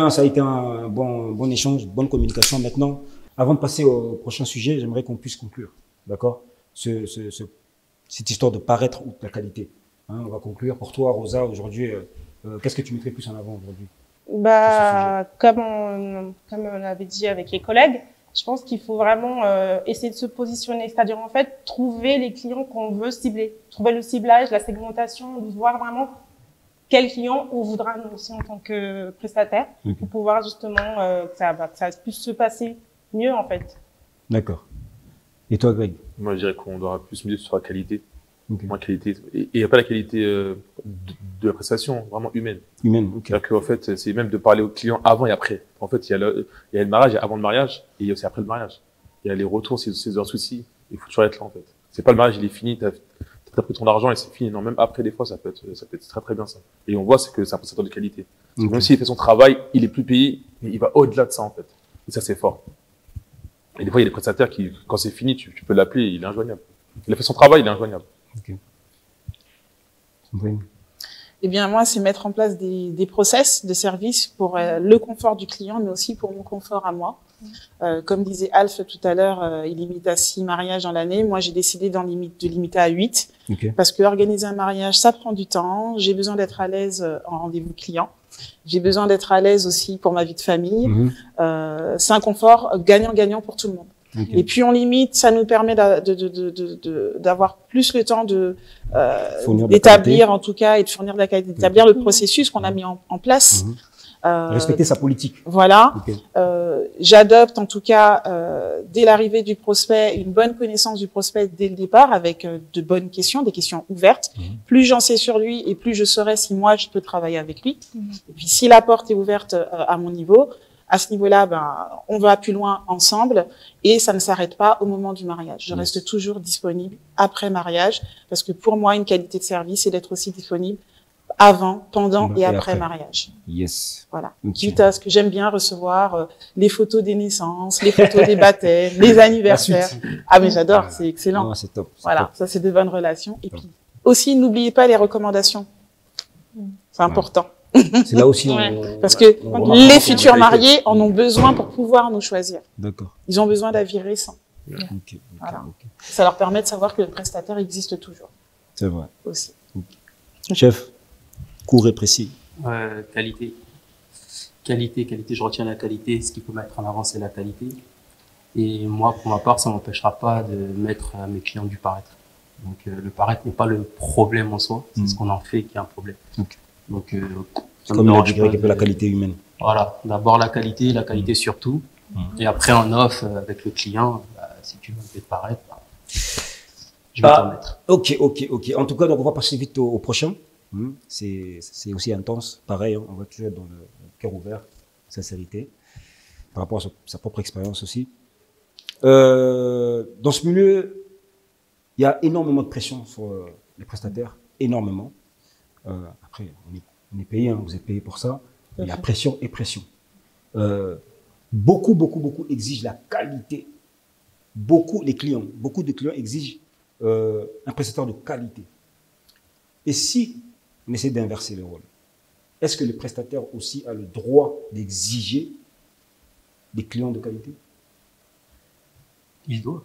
ça a été un bon échange, bonne communication. Maintenant, avant de passer au prochain sujet, j'aimerais qu'on puisse conclure. D'accord? Cette histoire de paraître ou de la qualité. Hein, on va conclure. Pour toi, Rosa, aujourd'hui, qu'est-ce que tu mettrais plus en avant aujourd'hui? bah, comme on avait dit avec les collègues, je pense qu'il faut vraiment essayer de se positionner, c'est-à-dire en fait trouver les clients qu'on veut cibler, trouver le ciblage, la segmentation, voir vraiment quel client on voudra nous aussi en tant que prestataire pour pouvoir justement que ça puisse se passer mieux en fait. D'accord. Et toi, Greg? Moi, je dirais qu'on doit plus miser sur la qualité. Ok. Moins qualité. Et il n'y a pas la qualité de la prestation, vraiment humaine. Humaine, ok. C'est-à-dire qu'en fait, c'est même de parler au client avant et après. En fait, il y a le mariage, il y a avant le mariage, et il y a aussi après le mariage. Il y a les retours, c'est un souci. Il faut toujours être là, en fait. C'est pas le mariage, il est fini, t'as pris ton argent et c'est fini. Non, même après, des fois, ça peut être très très bien, ça. Et on voit, c'est que c'est un prestataire de qualité. Ok. Même s'il fait son travail, il est plus payé, mais il va au-delà de ça, en fait. Et ça, c'est fort. Et des fois, il y a des prestataires qui, quand c'est fini, tu peux l'appeler, il est injoignable. Il a fait son travail, il est injoignable. Oui. Eh bien, moi, c'est mettre en place des process de service pour le confort du client, mais aussi pour mon confort à moi. Comme disait Alf tout à l'heure, il limite à 6 mariages dans l'année. Moi, j'ai décidé de limiter à 8. Ok. Parce que organiser un mariage, ça prend du temps. J'ai besoin d'être à l'aise en rendez-vous client. J'ai besoin d'être à l'aise aussi pour ma vie de famille. C'est un confort gagnant-gagnant pour tout le monde. Ok. Et puis on limite, ça nous permet d'avoir plus le temps Fournir de la d'établir qualité. en tout cas et de fournir de la qualité, d'établir le processus qu'on a mis en place. Respecter sa politique. Voilà. Ok. J'adopte en tout cas dès l'arrivée du prospect une bonne connaissance du prospect dès le départ avec de bonnes questions, des questions ouvertes. Plus j'en sais sur lui et plus je saurai si moi je peux travailler avec lui. Et puis si la porte est ouverte à mon niveau, à ce niveau-là, on va plus loin ensemble et ça ne s'arrête pas au moment du mariage. Je reste toujours disponible après mariage parce que pour moi, une qualité de service, c'est d'être aussi disponible avant, pendant et après mariage. Yes. Voilà. Ok. Quitte à ce que j'aime bien recevoir les photos des naissances, les photos des baptêmes, les anniversaires. suite. Ah mais j'adore, c'est excellent. Non, c'est top. c'est Voilà, top. ça c'est de bonnes relations. Et puis aussi, n'oubliez pas les recommandations. C'est important. C'est là aussi Parce que on remarque les beaucoup futurs de qualité. mariés en ont besoin pour pouvoir nous choisir. D'accord. Ils ont besoin d'avis récents. Ok. Voilà. Ok. Ça leur permet de savoir que le prestataire existe toujours C'est vrai. aussi. Chef, court et précis. Qualité. Qualité, je retiens la qualité. Ce qu'il faut mettre en avant, c'est la qualité. Et moi, pour ma part, ça m'empêchera pas de mettre à mes clients du paraître. Donc, le paraître n'est pas le problème en soi. C'est ce qu'on en fait qui est un problème. Ok. Donc, C'est comme il a dit Greg, un peu la qualité humaine. Voilà. D'abord la qualité surtout. Et après, en off, avec le client, si tu veux me faire paraître, je vais t'en mettre. Ok. En tout cas, donc on va passer vite au prochain. C'est aussi intense. Pareil, hein, on va toujours être dans le cœur ouvert, sincérité, par rapport à sa propre expérience aussi. Dans ce milieu, il y a énormément de pression sur les prestataires, énormément. Après, on est payé, hein, vous êtes payé pour ça. Il y a pression et pression. Beaucoup exigent la qualité. Beaucoup de clients exigent un prestataire de qualité. Et si on essaie d'inverser le rôle, est-ce que le prestataire aussi a le droit d'exiger des clients de qualité? Il doit.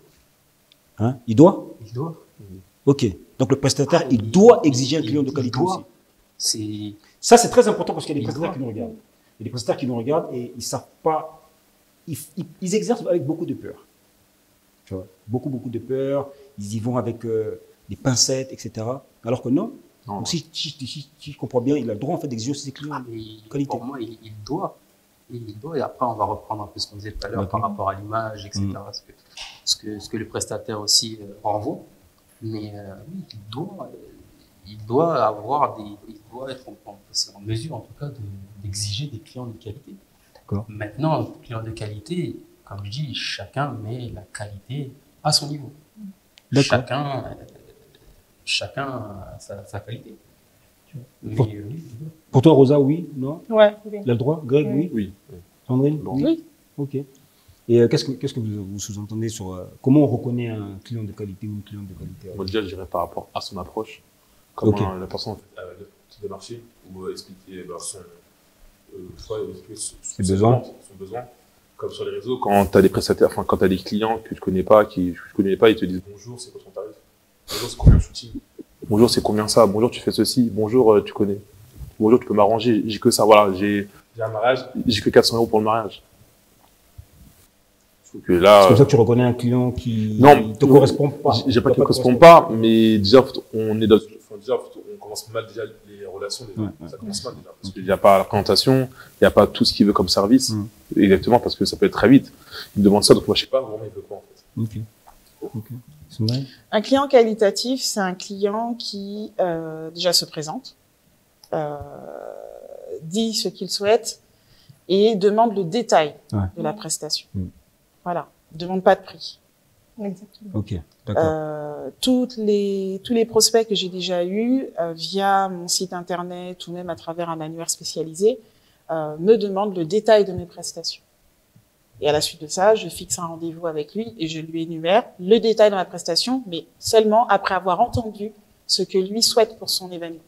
Hein? Il doit? Il doit. Ok. Donc le prestataire, il doit exiger un client de qualité aussi. C'est Ça, c'est très important parce qu'il y a des Il prestataires doit. qui nous regardent. Il y a des prestataires qui nous regardent et ils savent pas. Ils exercent avec beaucoup de peur. Tu vois, beaucoup de peur. Ils y vont avec des pincettes, etc. Alors que non. Non. Donc, si je comprends bien, il a le droit en fait d'exiger ses clients. Ah, mais Qualité. pour moi, il doit. Il doit. Et après, on va reprendre un peu ce qu'on disait tout à l'heure D'accord. par rapport à l'image, etc. Ce que le prestataire aussi renvoie. Mais oui, il doit être en mesure, en tout cas, d'exiger des clients de qualité. D'accord. Maintenant, client de qualité, comme je dis, chacun met la qualité à son niveau. D'accord. Chacun a sa qualité. Mais, Pour- oui, Pour toi, Rosa, oui, non? Ouais, oui. Il a le droit? Greg, oui? Oui. Sandrine? Non. Oui. Ok. Et qu'est-ce que vous sous-entendez sur comment on reconnaît un client de qualité ou une cliente de qualité? Moi, déjà, je dirais par rapport à son approche, comment Ok. la personne le type de marché, ou expliquer Ses besoins. son besoin. Comme sur les réseaux, quand tu as des prestataires, enfin, quand tu as des clients que tu connais pas, ils te disent bonjour, c'est quoi ton tarif? Bonjour, c'est combien le shooting? Bonjour, c'est combien ça? Bonjour, tu fais ceci. Bonjour, tu connais. Bonjour, tu peux m'arranger. J'ai que ça, voilà. J'ai un mariage, j'ai que 400 € pour le mariage. Je trouve que là. C'est comme ça que tu reconnais un client qui Non, te correspond pas. J'ai pas qu'il ne correspond pas, mais déjà, on est dans, on commence mal déjà les relations déjà. Ouais. Ça commence mal déjà. Parce qu'il n'y a pas la présentation, il n'y a pas tout ce qu'il veut comme service. Exactement, parce que ça peut être très vite. Il me demande ça, donc moi, je sais pas vraiment il veut quoi, en fait. Ok. C'est vrai? Un client qualitatif, c'est un client qui déjà se présente, dit ce qu'il souhaite et demande le détail de la prestation. Voilà, demande pas de prix. Exactement. Ok. D'accord. Tous les prospects que j'ai déjà eus via mon site internet ou même à travers un annuaire spécialisé me demandent le détail de mes prestations. Et à la suite de ça, je fixe un rendez-vous avec lui et je lui énumère le détail de ma prestation, mais seulement après avoir entendu ce que lui souhaite pour son événement.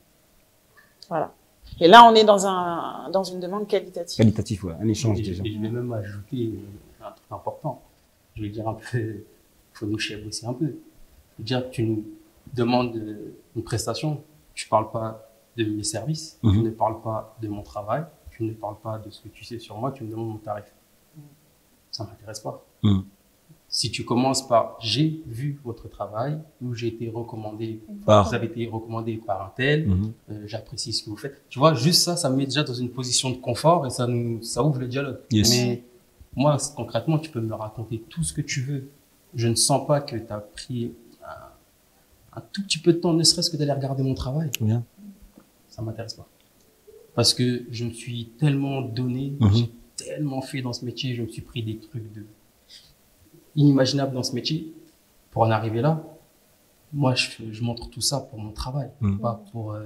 Voilà. Et là, on est dans une demande qualitative. Qualitatif, ouais. Un échange Et déjà. je vais même ajouter un truc important. Je vais dire un peu, faut nous aussi un peu. Je veux dire, tu nous demandes une prestation, tu parles pas de mes services, tu ne parles pas de mon travail, tu ne parles pas de ce que tu sais sur moi, tu me demandes mon tarif. Ça m'intéresse pas. Si tu commences par j'ai vu votre travail ou j'ai été recommandé, vous avez été recommandé par un tel, j'apprécie ce que vous faites. Tu vois, juste ça me met déjà dans une position de confort et ça ouvre le dialogue. Yes. Mais moi, concrètement, tu peux me raconter tout ce que tu veux. Je ne sens pas que tu as pris un tout petit peu de temps, ne serait-ce que d'aller regarder mon travail. Bien. Ça m'intéresse pas. Parce que je me suis tellement donné, j'ai tellement fait dans ce métier, je me suis pris des trucs inimaginables dans ce métier pour en arriver là. Moi, je montre tout ça pour mon travail, pas pour,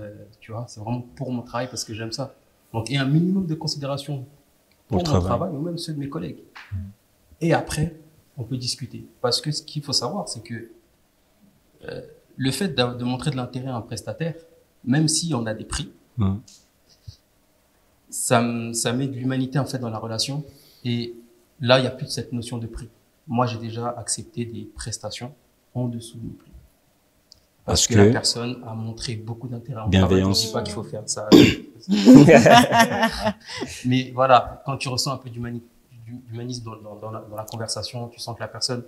tu vois, c'est vraiment pour mon travail parce que j'aime ça. Donc, il y a un minimum de considération pour mon travail ou même ceux de mes collègues. Et après, on peut discuter. Parce que ce qu'il faut savoir, c'est que le fait de montrer de l'intérêt à un prestataire, même si on a des prix, ça met de l'humanité en fait dans la relation. Et là, il n'y a plus de cette notion de prix. Moi, j'ai déjà accepté des prestations en dessous du prix. Parce que la personne a montré beaucoup d'intérêt. Bienveillance. Je ne dis pas qu'il faut faire ça. Mais voilà, quand tu ressens un peu d'humanisme dans la conversation, tu sens que la personne,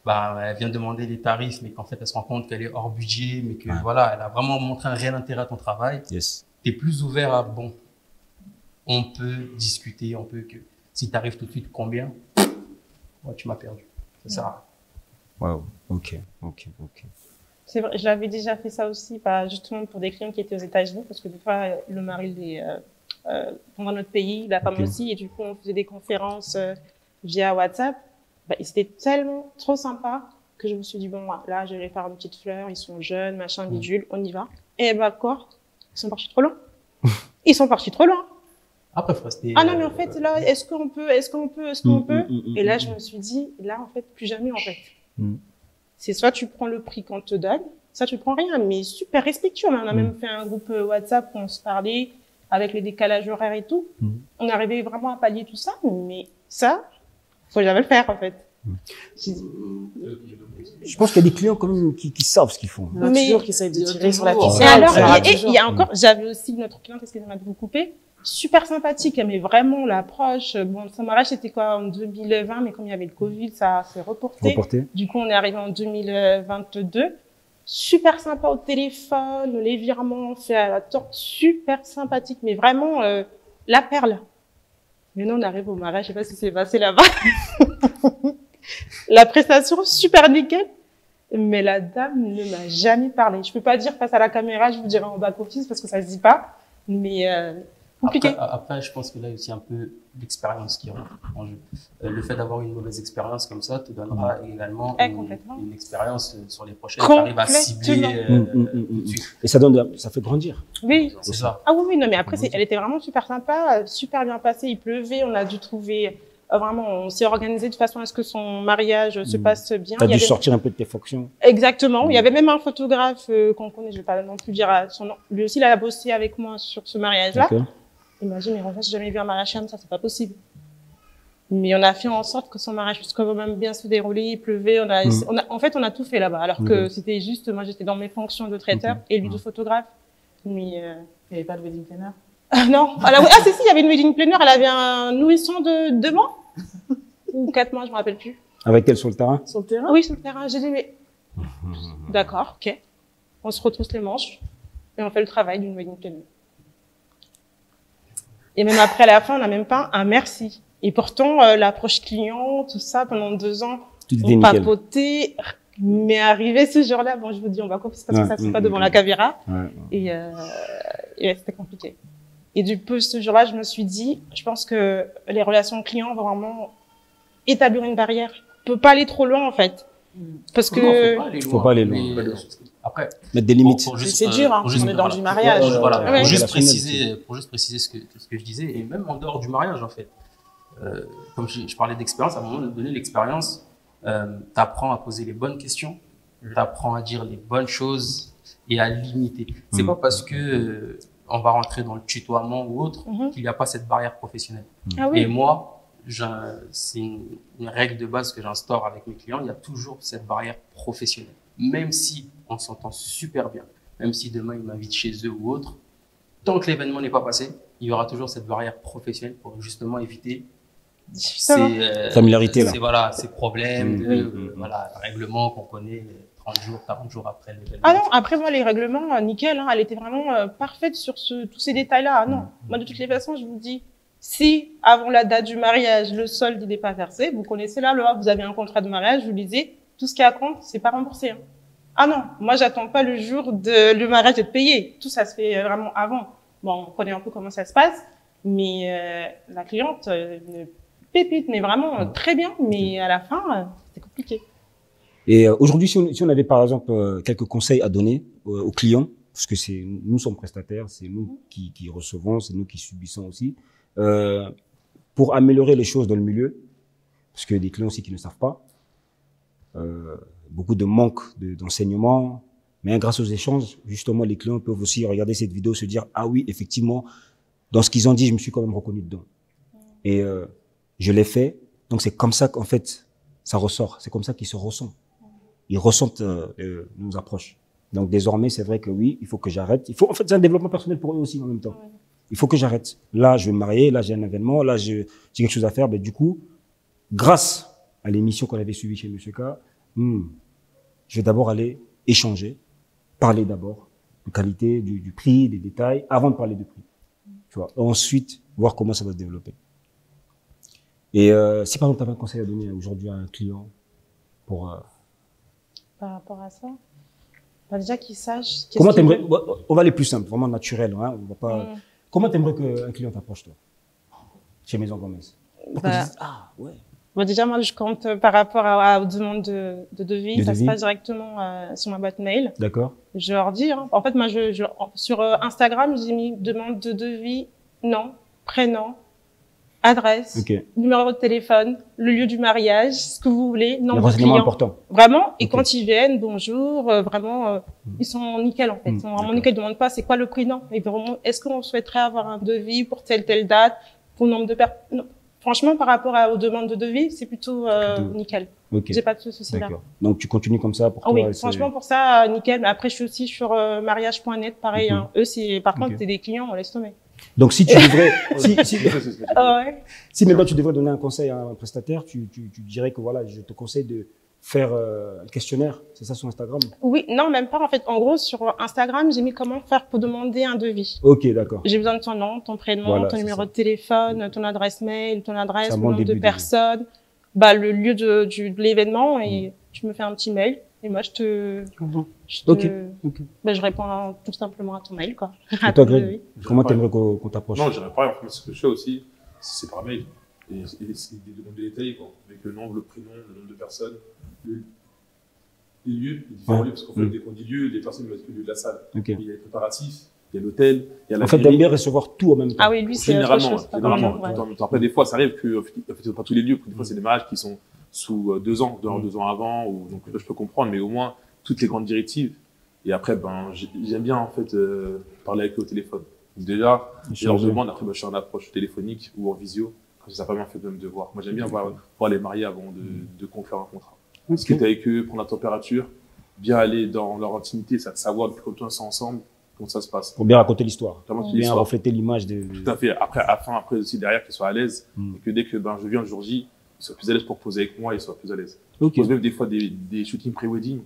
elle vient demander les tarifs, mais qu'en fait, elle se rend compte qu'elle est hors budget, mais que voilà, elle a vraiment montré un réel intérêt à ton travail. Yes. Tu es plus ouvert à, bon, on peut discuter, si tu arrives tout de suite, combien? Ouais, tu m'as perdu. Ça sert à rien. Wow. Ok. C'est vrai, je l'avais déjà fait ça aussi, justement pour des clients qui étaient aux États-Unis, parce que des fois, le mari dans notre pays, la femme aussi, et du coup, on faisait des conférences via WhatsApp. Et c'était tellement trop sympa que je me suis dit, bon, là, je vais faire une petite fleur, ils sont jeunes, machin, bidule, on y va. Et quoi? Ils sont partis trop loin. Après, faut rester. Ah non, mais en fait, là, est-ce qu'on peut? Et là, je me suis dit, là, en fait, plus jamais, en fait. C'est soit tu prends le prix qu'on te donne, soit tu prends rien, mais super respectueux. On a même fait un groupe WhatsApp où on se parlait avec les décalages horaires et tout. On arrivait vraiment à pallier tout ça, mais ça, faut jamais le faire, en fait. Je pense qu'il y a des clients quand même qui savent ce qu'ils font. Il y en a toujours qui essayent de tirer sur la ficelle. Et alors, il y a encore, j'avais aussi notre cliente, excusez-moi de vous couper, super sympathique, mais vraiment l'approche. Bon, son mariage c'était quoi en 2020, mais comme il y avait le Covid, ça s'est reporté. Du coup, on est arrivé en 2022. super sympa au téléphone, les virements faits à la temps, super sympathique, mais vraiment la perle. Mais non, on arrive au mariage, je sais pas ce qui s'est passé là-bas. La prestation, super nickel. Mais la dame ne m'a jamais parlé. Je peux pas dire face à la caméra, je vous dirais en back office parce que ça se dit pas. Mais compliqué. Après, je pense que là, il y a aussi un peu l'expérience qui rentre en jeu. Le fait d'avoir une mauvaise expérience comme ça te donnera également une expérience sur les prochaines. Tu arrives à cibler tout de suite. Et ça fait grandir. Oui, c'est ça. Ah oui, non, mais après, elle était vraiment super sympa, super bien passée. Il pleuvait, on a dû trouver. Vraiment, on s'est organisé de façon à ce que son mariage se passe bien. Tu as dû sortir un peu de tes fonctions. Exactement. Il y avait même un photographe qu'on connaît, je vais pas non plus dire son nom. Lui aussi, il a bossé avec moi sur ce mariage-là. Il m'a dit, mais en fait, j'ai jamais vu un mariage comme ça, c'est pas possible. Mais on a fait en sorte que son mariage puisse quand même bien se dérouler. Il pleuvait, en fait, on a tout fait là-bas. Alors que c'était juste, moi, j'étais dans mes fonctions de traiteur et lui de photographe. Mais il n'y avait pas de wedding planner. Non. Si, il y avait une wedding planner. Elle avait un nourrisson de 2 mois. Ou 4 mois, je me rappelle plus. Avec elle sur le terrain? Sur le terrain? Oui, sur le terrain. J'ai dit, mais... D'accord, ok. On se retrousse les manches et on fait le travail d'une wedding planner. Et même après, à la fin, on n'a même pas un merci. Et pourtant, l'approche client, tout ça, pendant 2 ans, on papotait. Mais arrivé ce jour-là, bon, je vous dis, on va couper parce que ça, c'est pas devant la caméra. Et c'était compliqué. Et du coup, ce jour-là, je me suis dit, je pense que les relations clients vont vraiment établir une barrière. On peut pas aller trop loin, en fait. Parce que... Faut pas aller loin. Après, mettre des limites. C'est dur, hein. On est dans du mariage. Voilà. Pour juste préciser ce que je disais, et même en dehors du mariage, en fait. Comme je parlais d'expérience, à un moment donné, l'expérience, t'apprends à poser les bonnes questions, t'apprends à dire les bonnes choses et à limiter. C'est pas parce que on va rentrer dans le tutoiement ou autre qu'il n'y a pas cette barrière professionnelle. Et moi, c'est une règle de base que j'instaure avec mes clients, il y a toujours cette barrière professionnelle. Même si on s'entend super bien, même si demain ils m'invitent chez eux ou autre, tant que l'événement n'est pas passé, il y aura toujours cette barrière professionnelle pour justement éviter familiarité, là. Voilà, ces problèmes, voilà, règlements qu'on connaît 30 jours, 40 jours après l'événement. Ah non, après moi, les règlements, nickel, hein, elle était vraiment parfaite sur tous ces détails-là. Ah non, moi, de toutes les façons, je vous dis, si, avant la date du mariage, le solde n'est pas versé, vous connaissez la loi, vous avez un contrat de mariage, vous lisez, tout ce qui est à compte, c'est pas remboursé. Hein. Ah non, moi, j'attends pas le jour de le mariage d'être payé. Tout ça se fait vraiment avant. Bon, on connaît un peu comment ça se passe, mais la cliente, pépite, mais vraiment très bien, mais à la fin, c'est compliqué. Et aujourd'hui, si on avait par exemple quelques conseils à donner aux clients, parce que nous sommes prestataires, c'est nous qui recevons, c'est nous qui subissons aussi, pour améliorer les choses dans le milieu, parce qu'il y a des clients aussi qui ne savent pas, beaucoup de manque d'enseignement, mais grâce aux échanges, justement, les clients peuvent aussi regarder cette vidéo, se dire, ah oui, effectivement, dans ce qu'ils ont dit, je me suis quand même reconnu dedans. Et je l'ai fait, donc c'est comme ça qu'en fait, ça ressort, c'est comme ça qu'ils se ressentent. Ils ressentent nos approches. Donc désormais, c'est vrai que oui, il faut que j'arrête. En fait, c'est un développement personnel pour eux aussi en même temps. Il faut que j'arrête. Là, je vais me marier, là, j'ai un événement, là, j'ai quelque chose à faire. Ben, du coup, grâce à l'émission qu'on avait suivie chez M. K, je vais d'abord aller échanger, parler d'abord de qualité, du prix, des détails, avant de parler de prix. Tu vois. Ensuite, voir comment ça va se développer. Et si par exemple, tu avais un conseil à donner aujourd'hui à un client pour... Par rapport à ça, bah déjà qu'il sache... Comment t'aimerais... On va aller plus simple, vraiment naturel. Hein, on va pas... Comment t'aimerais qu'un client t'approche, toi, chez Maison Gomez? Bon, déjà, moi, je compte par rapport aux demandes de devis. Ça se passe directement sur ma boîte mail. D'accord. Je leur dis, hein, en fait, moi, sur Instagram, j'ai mis demande de devis, nom, prénom, adresse, numéro de téléphone, le lieu du mariage, ce que vous voulez, nombre de clients. Important. Vraiment. Et quand ils viennent, bonjour, vraiment, ils sont nickel, en fait. Ils sont vraiment nickel. Ils demandent pas c'est quoi le prix, non. Et vraiment, est-ce qu'on souhaiterait avoir un devis pour telle date, pour nombre de personnes? Franchement, par rapport aux demandes de devis, c'est plutôt nickel. J'ai pas de souci là. Donc, tu continues comme ça pour toi? Oui, franchement, pour ça, nickel. Mais après, je suis aussi sur mariage.net, pareil. Hein. Eux, par contre, c'est des clients, on laisse tomber. Donc, si tu devrais, si maintenant tu devrais donner un conseil à un prestataire, tu dirais que voilà, je te conseille de faire un questionnaire, c'est ça sur Instagram? Oui, non, même pas. En fait, en gros, sur Instagram, j'ai mis comment faire pour demander un devis. Ok, d'accord. J'ai besoin de ton nom, ton prénom, Voilà, ton c'est numéro ça. de téléphone, ton adresse mail, ton adresse, C'est un le bon nombre de début déjà. personnes, bah, le lieu de l'événement et tu me fais un petit mail et moi je te Ok, ok. bah, je réponds tout simplement à ton mail, quoi. Et À toi, ton Greg, devis. comment t'aimerais qu'on t'approche? Non, j'irais pas. En fait, ce que je fais aussi, c'est par mail. Et c'est des demandes détaillées, quoi. Avec le nom, le prénom, le nombre de personnes, les lieux, les différents Ouais. lieux. Parce qu'en fait, dès qu'on dit lieu, les personnes mettent que le lieu de la salle. Ok. Il y a les préparatifs, il y a l'hôtel, il y a la En fait, mairie. t'aimes bien recevoir tout en même temps. Ah oui, lui c'est autre Généralement, chose. pas généralement, vraiment, ouais. tout en même temps. Après, des fois, ça arrive que, en fait, c'est pas tous les lieux. Des fois, c'est des mariages qui sont sous 2 ans, 2 ans avant, ou, donc là, je peux comprendre, mais au moins, toutes les grandes directives. Et après, ben, j'aime bien, en fait, parler avec eux au téléphone. Donc, déjà, je leur demande, après, ben, je suis en approche téléphonique ou en visio. Comme ça permet, en fait, de me devoir. Moi, j'aime bien voir les mariés avant de conclure un contrat. Discuter avec eux, prendre la température, bien aller dans leur intimité, savoir depuis combien de temps ils sont ensemble, comment ça se passe. Pour bien raconter l'histoire. Vraiment, Bien l'histoire. refléter l'image de... Tout à fait. Après aussi derrière qu'ils soient à l'aise, et que dès que ben je viens le jour J, ils soient plus à l'aise pour poser avec moi, ils soient plus à l'aise. Ok. Je pose même des fois des shootings pré-wedding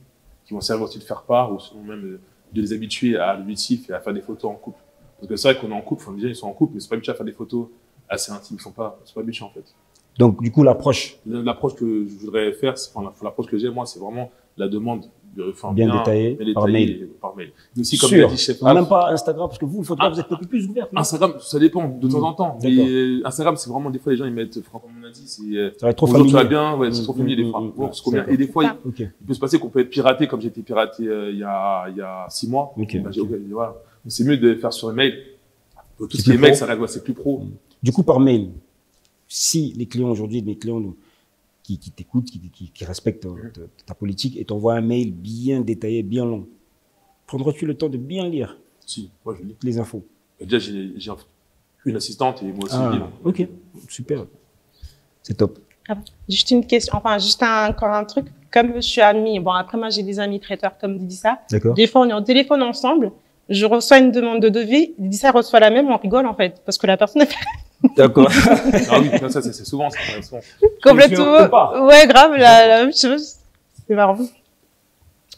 qui vont servir aussi de faire part, ou sinon même de les habituer à l'auditif et à faire des photos en couple. Parce que c'est vrai qu'on est en couple, déjà ils sont en couple, mais c'est pas habitué à faire des photos assez intimes, ils sont pas habitués en fait. Donc, du coup, l'approche L'approche que je voudrais faire, l'approche que j'ai moi, c'est vraiment la demande bien détaillée par mail. et par mail. Mais aussi comme Sûr. il a dit Chef Non, Alf, même pas Instagram, parce que vous, le photographe, vous êtes un peu plus ouvert. non? Instagram, ça dépend de temps en temps. D'accord. Mais Instagram, c'est vraiment des fois les gens ils mettent, comme on a dit, c'est Ça va être trop bonjour, tu vas familier. bien, ouais, c'est trop familier des fois. Ouais, c'est trop bien. Et des fois, Ok. il peut se passer qu'on peut être piraté, comme j'ai été piraté il y a 6 mois. Ok. Ben, voilà. Donc, c'est mieux de faire sur email. Tout C'est ce qui est plus mail, pro. ça reste, ouais, c'est plus pro. Du coup, par mail, si les clients aujourd'hui, mes clients qui t'écoutent, qui respectent ta politique et t'envoient un mail bien détaillé, bien long, prendras-tu le temps de bien lire Si, moi je lis. les infos? Déjà, j'ai une assistante et moi aussi. Ah, je lis. ok, super. C'est top. Ah bon. Juste une question, enfin juste encore un truc. Comme je suis amie, bon après moi j'ai des amis traiteurs comme dit ça. D'accord. Des fois on est au téléphone ensemble, je reçois une demande de devis, Didissa reçoit la même, on rigole en fait, parce que la personne a fait D'accord. Ah oui, ça c'est souvent, ça arrive souvent. complètement. pas. Ouais, grave, la même chose. C'est marrant.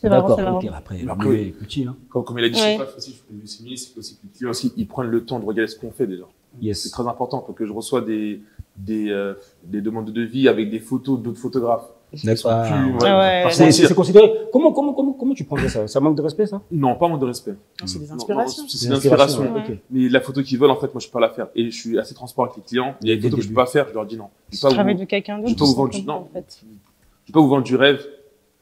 C'est marrant, D'accord. c'est marrant. Ok, après, le Après, bébé est petit, hein. Comme il a dit, Ouais. Chef Alf aussi, je peux lui signaler, c'est que aussi que les clients aussi, ils prennent le temps de regarder ce qu'on fait déjà. C'est Yes. très important parce que je reçois des demandes de devis avec des photos d'autres photographes. D'accord. Plus, Ah ouais. par C'est mentir. considéré. Comment tu prendrais ça? Ça manque de respect, ça? Non, pas manque de respect. Non, c'est des Non, inspirations. non, c'est l'inspiration. ouais. Ok. Mais la photo qu'ils veulent, en fait, moi, je peux pas la faire. Et je suis assez transparent avec les clients. Il y a des Dès le photos que je peux début. pas faire, je leur dis non. Je Je vais pas travaille vous, de quelqu'un je d'autre. vais pas vous tout vendre du, simplement, non. en fait. Je vais pas vous vendre du rêve.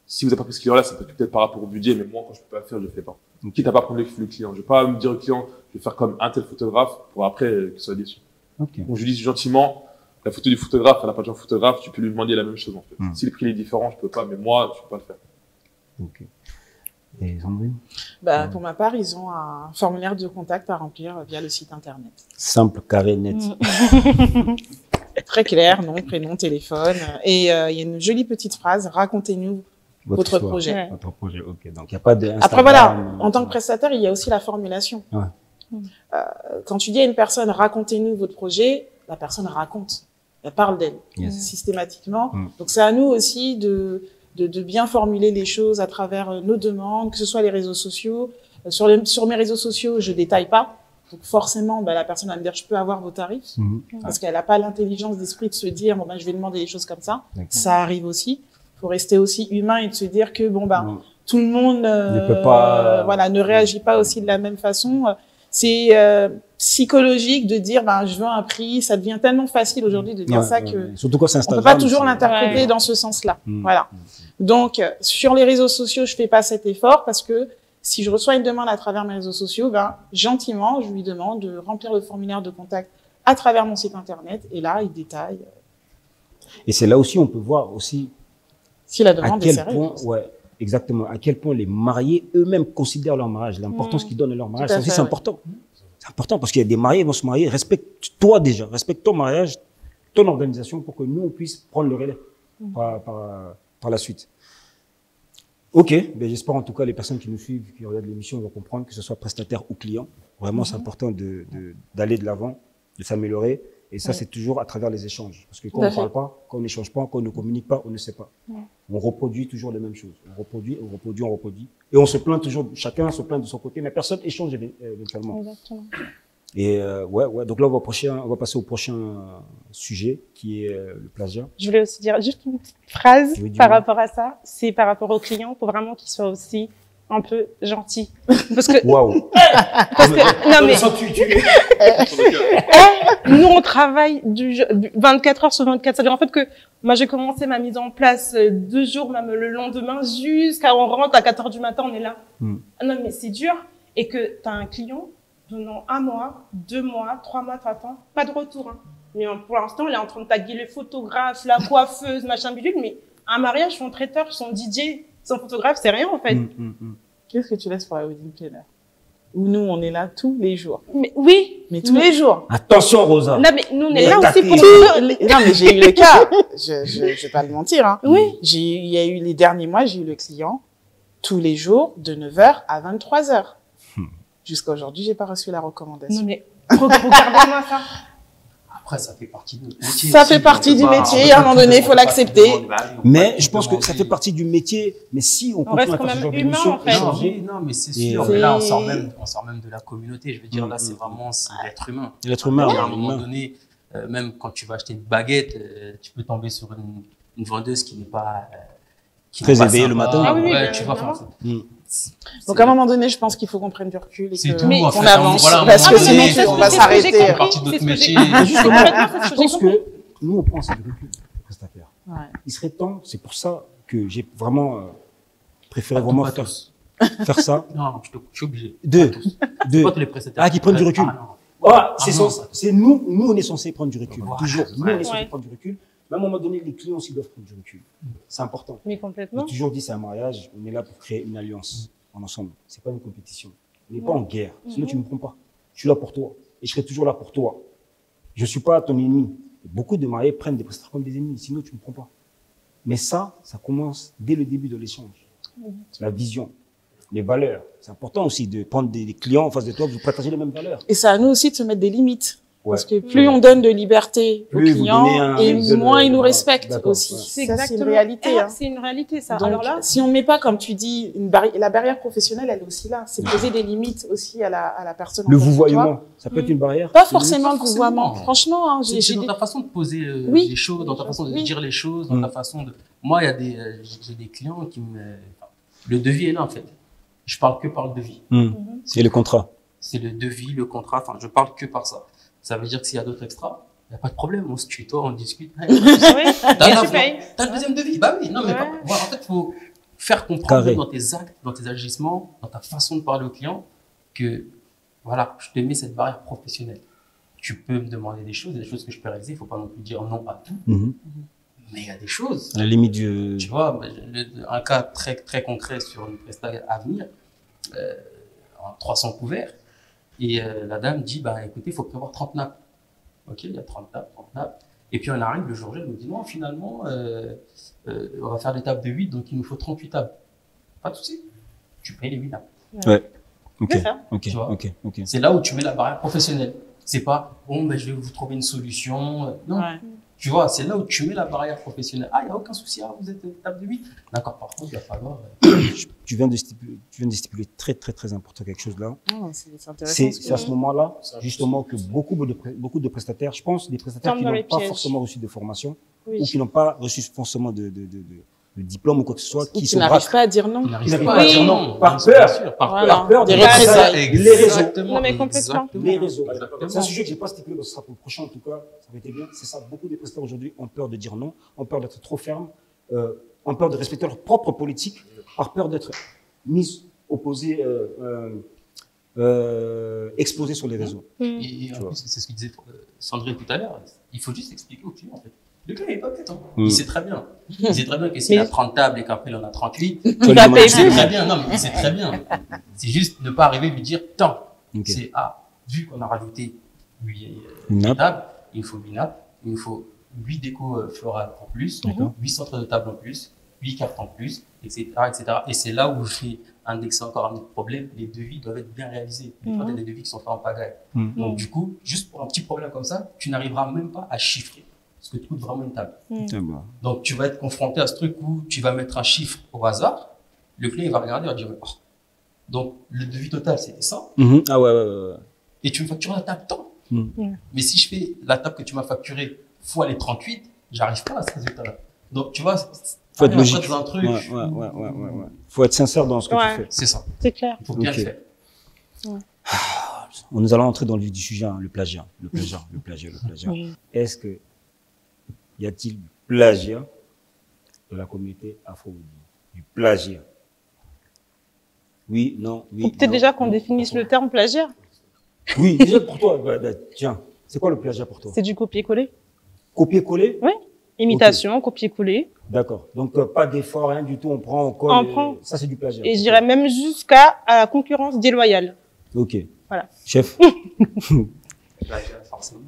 Si vous n'avez pas pris ce client-là, c'est peut-être par rapport au budget, mais moi, quand je peux pas le faire, je le fais pas. Ok. Quitte à pas prendre le client. Je vais pas me dire au client, je vais faire comme un tel photographe pour après qu'il soit déçu. Ok. Donc, je lui dis gentiment, la photo du photographe, elle n'a pas de photographe, tu peux lui demander la même chose, en fait. Hmm. Si le prix est différent, je peux pas, mais moi, je peux pas le faire. Ok. Et Sandrine? Bah, pour ma part, ils ont un formulaire de contact à remplir via le site internet. Simple, carré, net. Très clair, nom, prénom, téléphone. Et il y a une jolie petite phrase, racontez-nous votre histoire. projet. Ouais. Votre projet, ok. Donc, il n'y a pas de. Après, voilà, en tant que prestataire, il y a aussi la formulation. Ouais. Quand tu dis à une personne, racontez-nous votre projet, la personne raconte. Elle parle d'elle, Yes. systématiquement. Mm. Donc, c'est à nous aussi de bien formuler les choses à travers nos demandes, que ce soit les réseaux sociaux. Sur mes réseaux sociaux, je détaille pas. Donc, forcément, bah, la personne va me dire, je peux avoir vos tarifs. Mhm. Parce qu'elle n'a pas l'intelligence d'esprit de se dire, bon, ben, je vais demander des choses comme ça. D'accord. Ça arrive aussi. Il faut rester aussi humain et de se dire que, bon, ben, Mhm. tout le monde Ne peut pas- voilà, ne réagit pas aussi de la même façon. C'est psychologique de dire ben je veux un prix, ça devient tellement facile aujourd'hui de dire Ouais, ça ouais, que ouais. Surtout quand c'est on Instagram. peut pas toujours c'est- l'interpréter Ouais. dans ce sens-là. Mm. Voilà. Donc sur les réseaux sociaux, je fais pas cet effort parce que si je reçois une demande à travers mes réseaux sociaux, ben gentiment, je lui demande de remplir le formulaire de contact à travers mon site internet et là, il détaille Et c'est là aussi, on peut voir aussi si la à demande est quel sérieuse. point, ouais, exactement, à quel point les mariés eux-mêmes considèrent leur mariage, l'importance qu'ils donnent à leur mariage. Tout à Ça aussi, fait, c'est ouais. important. C'est important parce qu'il y a des mariés qui vont se marier. Respecte-toi déjà, respecte ton mariage, ton organisation pour que nous, on puisse prendre le relais par la suite. Ok, ben j'espère en tout cas les personnes qui nous suivent, qui regardent l'émission, vont comprendre que ce soit prestataire ou client. Vraiment, c'est important d'aller de l'avant, de s'améliorer. Et ça, Oui. c'est toujours à travers les échanges. Parce que quand Tout à on ne parle fait. pas, quand on n'échange pas, quand on ne communique pas, on ne sait pas. On reproduit toujours les mêmes choses. On reproduit, on reproduit, on reproduit. Et on se plaint toujours, chacun se plaint de son côté, mais personne échange éventuellement. Exactement. Et ouais. Donc là, on va passer au prochain sujet, qui est le plagiat. Je voulais aussi dire juste une petite phrase Oui, dis-moi. par rapport à ça. C'est par rapport aux clients, pour vraiment qu'ils soient aussi un peu gentils. Parce que, Waouh. parce que, non mais, nous on travaille du 24 heures sur 24. C'est-à-dire en fait que moi j'ai commencé ma mise en place 2 jours, même le lendemain, jusqu'à on rentre à 4 heures du matin, on est là. Ah non mais c'est dur. Et que t'as un client pendant 1 mois, 2 mois, 3 mois, t'attends, pas de retour. Hein. Mais pour l'instant, il est en train de taguer le photographe, la coiffeuse, machin bidule. Mais un mariage, son traiteur, son DJ, son photographe, c'est rien en fait. Qu'est-ce que tu laisses pour la wedding planner? Où nous, on est là tous les jours. Mais oui. Mais tous les jours. Attention, Rosa. Là, mais nous, on est Mais là aussi pour Non, mais j'ai eu le cas. Je vais pas le mentir, hein. Oui. Il y a eu les derniers mois, j'ai eu le client tous les jours de 9h à 23h. Jusqu'à aujourd'hui, j'ai pas reçu la recommandation. Non, mais regardez-moi ça. Après, ça fait partie de notre métier. Ça aussi, fait partie on du peut pas- métier, on peut à un pas moment donné, tout faut l'accepter. demander, bah oui, on peut Mais pas je tout pense que ça demander. fait partie du métier. Mais si on reste continue à quand faire ce même genre humain, d'émission, en fait. Non, échanger, non, mais c'est Et, sûr. Mais là, on sort même de la communauté. Je veux dire, là, c'est vraiment l'être humain. l'être humain, À un moment humain. donné, même quand tu vas acheter une baguette, tu peux tomber sur une vendeuse qui n'est pas Très n'est pas éveillée le sympa. matin. Ah oui, oui, Ouais, bien tu vois. évidemment. Donc, à un moment donné, je pense qu'il faut qu'on prenne du recul et C'est que- tout, Mais- en qu'on fait. avance. Voilà, à un Parce moment que donné, sinon, c'est on va ce que s'arrêter. j'ai compris. Partie de notre métier. Justement, Complètement, c'est ce je que pense j'ai compris. que nous, on prend assez de recul, les prestataires. Ouais. Il serait temps, c'est pour ça que j'ai vraiment préféré Pas vraiment pas faire, tous. faire ça. Non, je suis obligé. Deux. Pas tous. Deux. Pas tous les prestataires. Ah, qui prennent du recul. Ah, non. Ah, c'est non, censé- c'est nous, on est censé prendre du recul. Voilà. Toujours. Nous, on est censé Ouais. prendre du recul. Mais à un moment donné, les clients aussi doivent prendre du recul. C'est important. Mais J'ai complètement. toujours dit, c'est un mariage, on est là pour créer une alliance en ensemble. C'est pas une compétition. On n'est pas en guerre. Sinon, tu ne me prends pas. Je suis là pour toi. Et je serai toujours là pour toi. Je suis pas ton ennemi. Beaucoup de mariés prennent des prestataires comme des ennemis. Sinon, tu ne me prends pas. Mais ça commence dès le début de l'échange. La vision, les valeurs. C'est important aussi de prendre des clients en face de toi, que vous partagez les mêmes valeurs. Et c'est à nous aussi de se mettre des limites. Ouais. Parce que plus on donne de liberté aux Plus vous clients, donnez un- et de- moins ils nous voilà. respectent D'accord, aussi. ouais. Ça, c'est une réalité. Hein. C'est une réalité, ça. Donc, Alors là, si on ne met pas, comme tu dis, la barrière professionnelle, elle est aussi là. C'est poser des limites aussi à la personne. en Le face de vouvoiement, toi. ça peut être une barrière. Pas forcément le Pas vouvoiement. forcément. Franchement, hein, C'est j'ai dans des... ta façon de poser Oui. les choses, dans ta façon de Oui. dire les choses, dans ta façon de. Moi, il y a j'ai des clients qui me. Enfin, le devis est là, en fait. Je parle que par le devis. C'est le contrat. C'est le devis, le contrat. Enfin, je parle que par ça. Ça veut dire que s'il y a d'autres extras, il n'y a pas de problème. On se tutoie, on discute. oui, T'as tu payes. le deuxième devis. Bah oui, non, mais Ouais. voilà, en fait, il faut faire comprendre Carré. dans tes actes, dans tes agissements, dans ta façon de parler au client que, voilà, je te mets cette barrière professionnelle. Tu peux me demander des choses que je peux réaliser. Il faut pas non plus dire non à tout. Mhm. Mais il y a des choses. À la limite du. Tu vois, un cas très, très concret sur une prestation à venir, en 300 couverts. Et la dame dit, bah, écoutez, il faut prévoir 30 nappes. Ok, il y a 30 nappes. Et puis on arrive, le jour J, elle nous dit, non, finalement, on va faire des tables de 8, donc il nous faut 38 tables. Pas de souci. Tu payes les 8 nappes. Ouais. Ok. C'est ça. Ok. Tu vois. Ok. Ok. C'est là où tu mets la barrière professionnelle. C'est pas, bon, ben, je vais vous trouver une solution. Non. Ouais. Tu vois, c'est là où tu mets la barrière professionnelle. Ah, il n'y a aucun souci, ah, vous êtes table de 8. D'accord, par contre, il va falloir. Tu viens de stipuler très, très, très important quelque chose là. Non, c'est intéressant. C'est à ce moment-là, justement, que beaucoup de prestataires, je pense, des prestataires Tombent qui dans n'ont les pas pièges. forcément reçu de formation Oui. ou qui n'ont pas reçu forcément de diplôme ou quoi que ce soit, Ou qui tu sont n'arrives braques. pas à dire non. Ils Ils n'arrivent n'arrivent pas pas à à dire dire non. non, par Bien peur. sûr, par Voilà. peur. Par peur Des de représailles. les réseaux. Exactement. Non, mais complètement. Exactement. Les réseaux. Exactement. C'est un sujet que j'ai pas stipulé, mais ce sera pour le prochain en tout cas. Ça va être bien. C'est ça. Beaucoup de prestataires aujourd'hui ont peur de dire non, ont peur d'être trop fermes, ont peur de respecter leur propre politique, par peur d'être mis, opposés, exposés sur les réseaux. Et en vois. plus, c'est ce que disait Sandrine tout à l'heure. Il faut juste expliquer au client, en fait. Le client, il n'est pas bête, hein. Mm. Il sait très bien. Il sait très bien que s'il a 30 tables et qu'après, il en a 38, Tu vas lui va demander payer si il plus. sait c'est très bien. Non, mais il sait très bien. C'est juste ne pas arriver à lui dire tant. Ok. C'est, vu qu'on a rajouté 8 Une nappe. tables, il faut 8 nappes, il nous faut 8 décos florales en plus, D'accord. 8 centres de table en plus, 8 cartes en plus, etc., etc. Et c'est là où j'ai indexé encore un autre problème. Les devis doivent être bien réalisés. Des fois, il y a des devis qui sont faits en pagaille. Mhm. Donc, du coup, juste pour un petit problème comme ça, tu n'arriveras même pas à chiffrer ce que te coûte vraiment une table. Ah bah. Donc, tu vas être confronté à ce truc où tu vas mettre un chiffre au hasard, le client il va regarder et va dire, oh. Donc, le devis total, c'était ça, Ah ouais. et tu me factures la table tant. Mhm. Mais si je fais la table que tu m'as facturée fois les 38, j'arrive pas à ce résultat-là. Donc, tu vois, Faut être logique. dans un truc, Ouais. Faut être sincère dans ce que Ouais. tu fais. c'est ça. C'est clair. Il faut bien Ok. le faire. Nous allons entrer dans le vif du sujet, hein, le plagiat. Oui. Est-ce que y a-t-il du plagiat de la communauté afro? Du plagiat? Oui, non, oui. Faut peut-être non, déjà qu'on non. définisse le terme plagiat. Oui, déjà pour toi, tiens, c'est quoi le plagiat pour toi? C'est du copier-coller. Copier-coller? Imitation, copier-coller. D'accord. Donc pas d'effort, rien du tout, on prend, on colle. On prend. Ça c'est du plagiat. Et je dirais même jusqu'à à la concurrence déloyale. Ok. Voilà. Chef? Plagiat, forcément.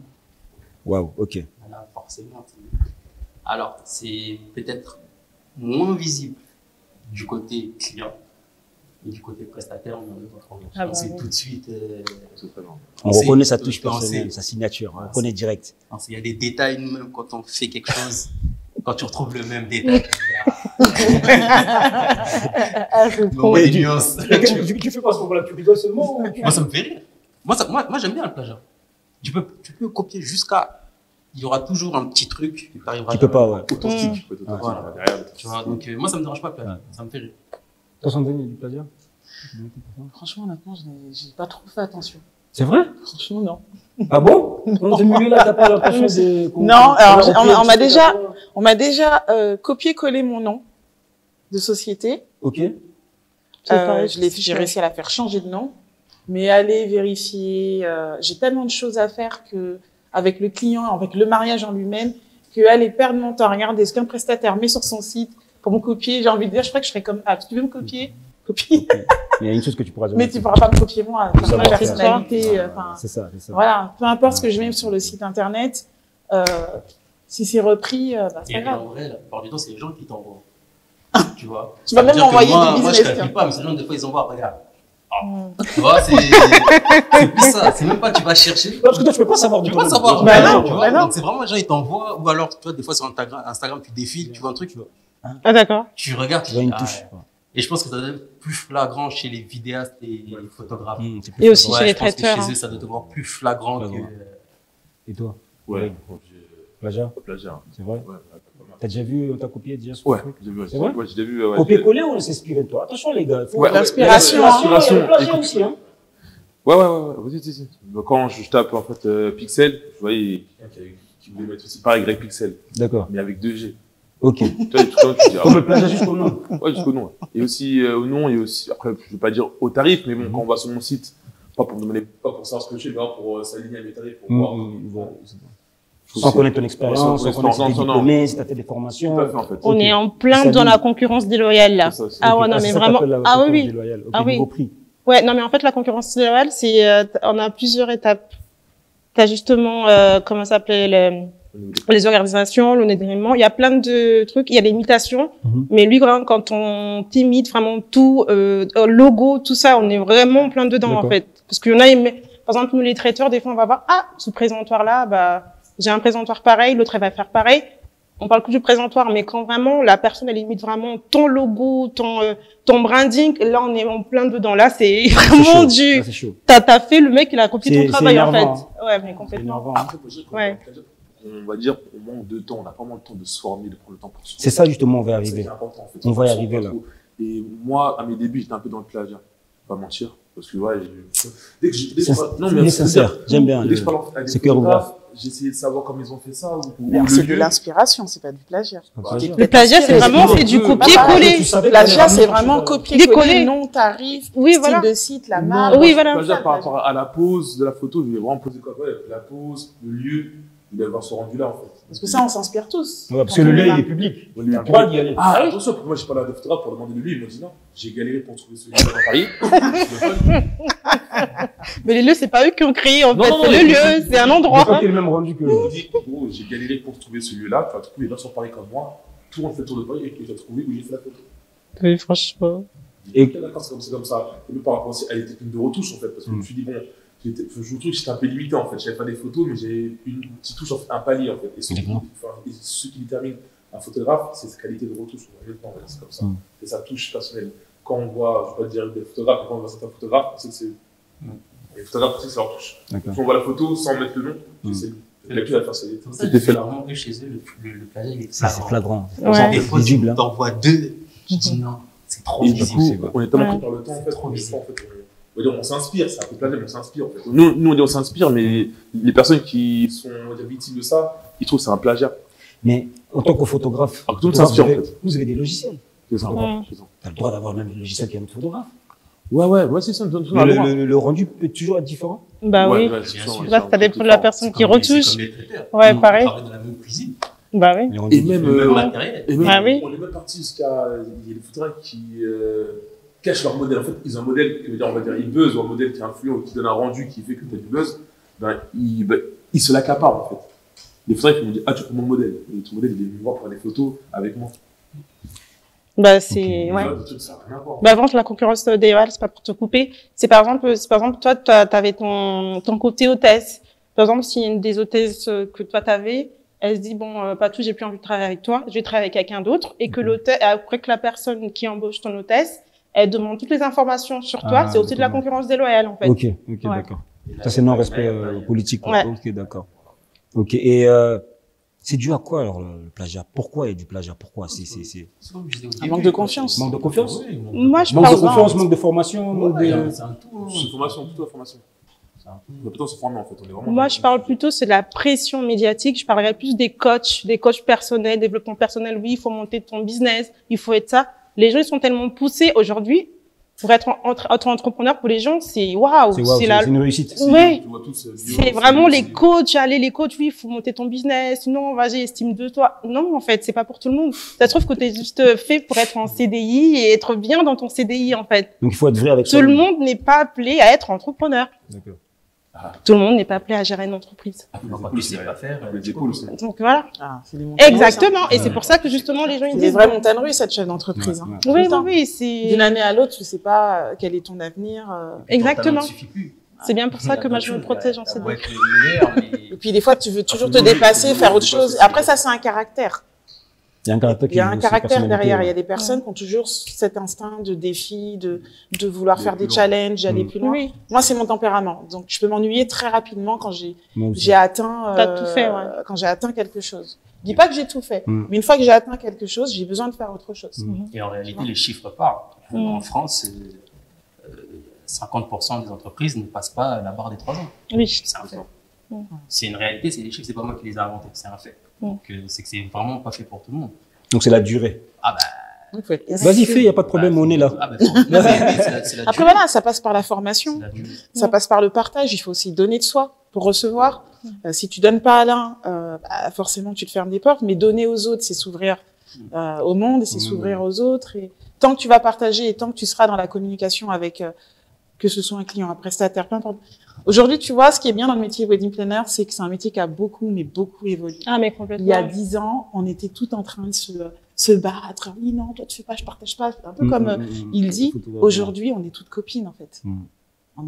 Waouh, ok. Voilà, forcément. Alors, c'est peut-être moins visible du côté client, mais du côté prestataire, Ah bah c'est oui. tout de suite. On sait, reconnaît sa touche on personnelle, sait. sa signature, on Ah, reconnaît direct. Il y a des détails, nous-mêmes, quand on fait quelque chose, quand tu retrouves le même détail, Ah, c'est trop. bon, Mais des tu- nuances. Tu fais pas ce moment-là, tu rigoles seulement Moi, ça me fait rire. Moi j'aime bien le plagiat. Tu peux copier jusqu'à. Il y aura toujours un petit truc que tu arriveras. Tu peux pas, ouais. Authentique. Faut être authentique, Voilà. derrière. Tu vois, donc moi, ça me dérange pas, le plagiat. Ouais. Ça me fait rire. Toi, Sandrine, il y a du plagiat? Franchement, honnêtement, j'ai pas trop fait attention. C'est vrai? Franchement, non. Ah bon? Dans ce milieu-là, t'as pas l'impression de... Non, alors, on m'a déjà copié-collé mon nom de société. Ok. J'ai réussi à la faire changer de nom, mais aller vérifier, j'ai tellement de choses à faire que avec le client, avec le mariage en lui-même, que aller perdre mon temps à regarder ce qu'un prestataire met sur son site pour me copier, j'ai envie de dire, je crois que je serais comme, ah, tu veux me copier? Copie. Mais il y a une chose que tu pourras jamais Mais tu pourras pas me copier moi, Ça ma va faire. personnalité, enfin, C'est ça, c'est ça. voilà, peu importe ce que je mets sur le site internet, si c'est repris, bah, c'est pas Et grave. en vrai, la plupart du temps, c'est les gens qui t'envoient. Tu vois. Tu vas Ça veut même dire que m'envoyer moi, des moi, business, je calcule tiens. pas, mais ces gens, des fois, ils envoient, regarde. Mm. Tu vois, c'est plus ça. C'est même pas, tu vas chercher. Parce que toi, tu peux pas savoir Tu du peux pas savoir. Bah non, tu vois. bah non. Donc, c'est vraiment les gens, ils t'envoient. Ou alors, tu vois, des fois, sur Instagram, tu défiles, tu vois un truc, Ah, d'accord. tu regardes, Tu tu vois dis, une ah, touche. ouais. Et je pense que ça doit être plus flagrant chez les vidéastes et les photographes. C'est plus Et aussi flagrant. chez les je pense que traiteurs, chez eux, ça doit être encore plus flagrant que. Flagrant. Et toi? Ouais. Plagiat? Plagiat. C'est vrai? Ouais, pas mal. T'as déjà vu, on t'a copié déjà sur Ouais, le truc? j'ai vu. C'est vrai? Ouais, j'ai déjà vu. Ouais, Copier-coller ou on s'inspirer de toi? Attention, les gars. Ouais, L'inspiration, L'inspiration, hein. il y a le plagiat Écoute. aussi, hein. Ouais. Si. Donc, quand je tape en fait Pixel, je voyais qui voulait mettre aussi pareil Greg Pixel, D'accord. mais avec 2G. Ok. Tu vois, tout le temps, tu dis, Comme le plagiat jusqu'au nom. ouais, jusqu'au nom. Et aussi au nom et aussi après, je vais pas dire au tarif, mais bon, quand on va sur mon site, pas pour me demander, pas pour savoir ce que je fais, mais vraiment pour s'aligner à mes tarifs, pour voir. Sans connaître ton expérience, sans connaître si t'es non. diplômé, si t'as fait des formations. Tout à fait, en fait. On Ok. est en plein Ça dans dit- la concurrence déloyale, là. C'est ça, c'est- Ah ouais, Ok. non, c'est mais ça vraiment. t'appelles la Ah oui, concurrence oui. déloyale. Ok, Ah oui. niveau prix. Ouais, non, mais en fait, la concurrence déloyale, c'est, on a plusieurs étapes. T'as justement, comment ça s'appelait, les organisations, l'honnêtement. Il y a plein de trucs. Il y a l'imitation. Mhm. Mais lui, vraiment, quand on t'imite vraiment tout, logo, tout ça, on est vraiment plein dedans, en D'accord. fait. Parce qu'il y en a, par exemple, nous, les traiteurs, des fois, on va voir, ah, ce présentoir-là, bah, j'ai un présentoir pareil, l'autre, elle va faire pareil. On parle que du présentoir, mais quand vraiment la personne, elle imite vraiment ton logo, ton branding, là, on est en plein dedans. Là, c'est C'est vraiment chaud. du, Là, c'est chaud. t'as fait, le mec, il a copié C'est- ton travail, c'est en fait. énervant, Ouais, mais C'est complètement. énervant. hein. Après, faut dire qu'on Ouais. on va dire qu'on manque de temps, on n'a pas vraiment le temps de se former, de prendre le temps pour se C'est ça, justement, on va y C'est arriver. important, en fait. On va y se arriver, forme là. pas trop. Et moi, à mes débuts, j'étais un peu dans le plagiat. Pas mentir. Parce que, ouais, dès que Il est sincère. J'aime bien. Dès que je parle avec C'est des cœur photographes, j'ai essayé de savoir comment ils ont fait ça. Mais c'est de l'inspiration, c'est pas du plagiat. Plagiat. Le plagiat, c'est vraiment, c'est du copier-coller. Tu savais Plagiat, que c'est vraiment Décoller. copier-coller, nom, tarif, Oui, style voilà. de site, la Non. marque. Oui, voilà. Plagiat par rapport à la pose de la photo, je vais vraiment poser quoi? Ouais, la pose, le lieu, il doit avoir ce rendu-là, en fait. Parce que ça, on s'inspire tous. Ouais, parce que le lieu, il est public. Ouais, Tu as le droit d'y aller. Ah, attention, moi j'ai parlé à des photographes pour demander le lieu, ils m'ont dit non, j'ai galéré pour trouver ce lieu dans Paris. Je veux pas Mais les lieux, c'est pas eux qui ont créé, en Non, fait. non, C'est non, le mais- lieu, c'est un Je endroit. crois qu'il est le même rendu que. le dit, gros, j'ai galéré pour trouver ce lieu-là, tu vas trouver les gens sur Paris comme moi, tout le monde fait le tour de Paris et j'ai trouvé où j'ai fait la photo. Oui, franchement. Et- Ok, d'accord, c'est comme ça. Et puis par rapport aussi à les techniques de retouche, en fait, parce que je me suis dit, bon, je trouve que j'étais un peu limité en fait. J'avais pas des photos, mais j'ai une petite touche, en fait, un palier en fait. Et ce qui détermine un photographe, c'est sa qualité de retouche. C'est comme ça. C'est sa touche personnelle. Quand on voit, je ne vais pas dire des photographes, mais quand on voit certains photographes, on sait que c'est. Les photographes, on sait que c'est leur touche. Quand on voit la photo sans mettre le nom, c'est la plus à faire. C'est vraiment que chez eux, le plagiat, il est flagrant. Ouais. Des fois, Visible, hein. t'en vois deux, je dis non, c'est trop Et du visible. coup, on est tellement pris par le temps, en fait, trop visible. On s'inspire, c'est un peu plagiat, mais on s'inspire en fait. Nous on dit on s'inspire, mais les personnes qui sont victimes de ça, ils trouvent que c'est un plagiat. Mais en tant que photographe, Alors que tout le monde s'inspire en fait. vous avez des logiciels. C'est ça. T'as le droit d'avoir le même logiciel qu'un autre photographe. Ouais, c'est ça. Le rendu peut toujours être différent. Bah oui. Là, ça dépend de la personne qui retouche. Ouais, pareil. On travaille dans la même cuisine. Bah oui. Les rendus Et même, Le matériel. Ah oui. on est même parti jusqu'à, il y a des photographes qui cachent leur modèle. En fait, ils ont un modèle qui veut dire, on va dire, ils buzz, ou un modèle qui est influent, ou qui donne un rendu qui fait que tu as du buzz. Ils se l'accaparent, en fait. Les photographes, ils vont dire, ah, tu prends mon modèle. Et ton modèle, il est venu voir pour des photos avec moi. Bah c'est ouais. Bah avant la concurrence déloyale, c'est pas pour te couper. C'est par exemple toi t'avais ton côté hôtesse. Par exemple, si une des hôtesses que toi t'avais, elle se dit bon Patou, j'ai plus envie de travailler avec toi, je vais travailler avec quelqu'un d'autre, et que l'hôtesse, après que la personne qui embauche ton hôtesse, elle demande toutes les informations sur toi, c'est aussi de la concurrence déloyale en fait. Ok, Ouais. d'accord. Ça c'est non-respect politique. Ouais. Ok, d'accord. Ok, et c'est dû à quoi alors le plagiat? Pourquoi il y a du plagiat? Pourquoi Un manque de confiance. Manque de confiance? Moi je Manque de pense confiance, manque de formation, manque de... C'est un tout. C'est formation, plutôt la formation. On va plutôt se former en fait. On est vraiment Moi, je parle plutôt, c'est de la pression médiatique. Je parlerais plus des coachs personnels, développement personnel. Oui, il faut monter ton business, il faut être ça. Les gens, ils sont tellement poussés aujourd'hui. Pour être entrepreneur, pour les gens, c'est waouh. C'est une réussite. Ouais. Tu vois tous, C'est vraiment les coachs. Allez, les coachs, oui, il faut monter ton business. Sinon, vas-y, estime de toi. Non, en fait, c'est pas pour tout le monde. Ça se trouve que t'es juste fait pour être en CDI et être bien dans ton CDI, en fait. Donc il faut être vrai avec Tout soi. le monde n'est pas appelé à être entrepreneur. D'accord. Tout le monde n'est pas appelé à gérer une entreprise. Quand tu sais pas faire, les épaules aussi. Donc voilà. Ah, c'est des montagnes russes, Exactement. hein. Et c'est pour ça que justement les gens ils C'est des disent vraies montagnes russes, cette chef d'entreprise. Ouais, hein. ouais. oui, Tout le temps. oui, c'est D'une année à l'autre, tu sais pas quel est ton avenir. exactement. ne suffit plus. C'est bien pour ça que moi je me protège en Ça CDI. doit être le meilleur, mais Et puis des fois, tu veux toujours te dépasser, faire autre chose. Après, ça, c'est un caractère. Il y a un caractère Il y a un caractère derrière. Il y a des ouais. personnes qui ont toujours cet instinct de défi, de vouloir faire des challenges, d'aller plus loin. Oui. Moi, c'est mon tempérament. Donc, je peux m'ennuyer très rapidement quand Moi aussi. j'ai atteint, T'as tout fait, ouais. quand j'ai atteint quelque chose. Je dis pas que j'ai tout fait, Mm. mais une fois que j'ai atteint quelque chose, j'ai besoin de faire autre chose. et en réalité, les chiffres parlent. Mm. En France, 50% des entreprises ne passent pas la barre des 3 ans. Oui. C'est un fait. Mm. C'est une réalité, c'est des chiffres, c'est pas moi qui les ai inventés, c'est un fait. Donc, c'est que c'est vraiment pas fait pour tout le monde. Donc c'est la durée. Ah bah. Donc, faut être Vas-y, fais, il n'y a pas de problème, on est là. Ah bah, c'est la Après, durée. voilà, ça passe par la formation. C'est la durée. Ça passe par le partage. Il faut aussi donner de soi pour recevoir. Si tu donnes pas à l'un, bah, forcément, tu te fermes des portes. Mais donner aux autres, c'est s'ouvrir au monde et c'est s'ouvrir aux autres. Et tant que tu vas partager et tant que tu seras dans la communication avec, que ce soit un client, un prestataire, peu importe. Aujourd'hui, tu vois, ce qui est bien dans le métier wedding planner, c'est que c'est un métier qui a beaucoup, mais beaucoup évolué. Ah mais Il complètement. y a 10 ans, on était tout en train de se battre. Oui, non, toi, tu fais pas, je partage pas. Un peu comme il dit. Aujourd'hui, on est toutes copines, en fait. Mm. On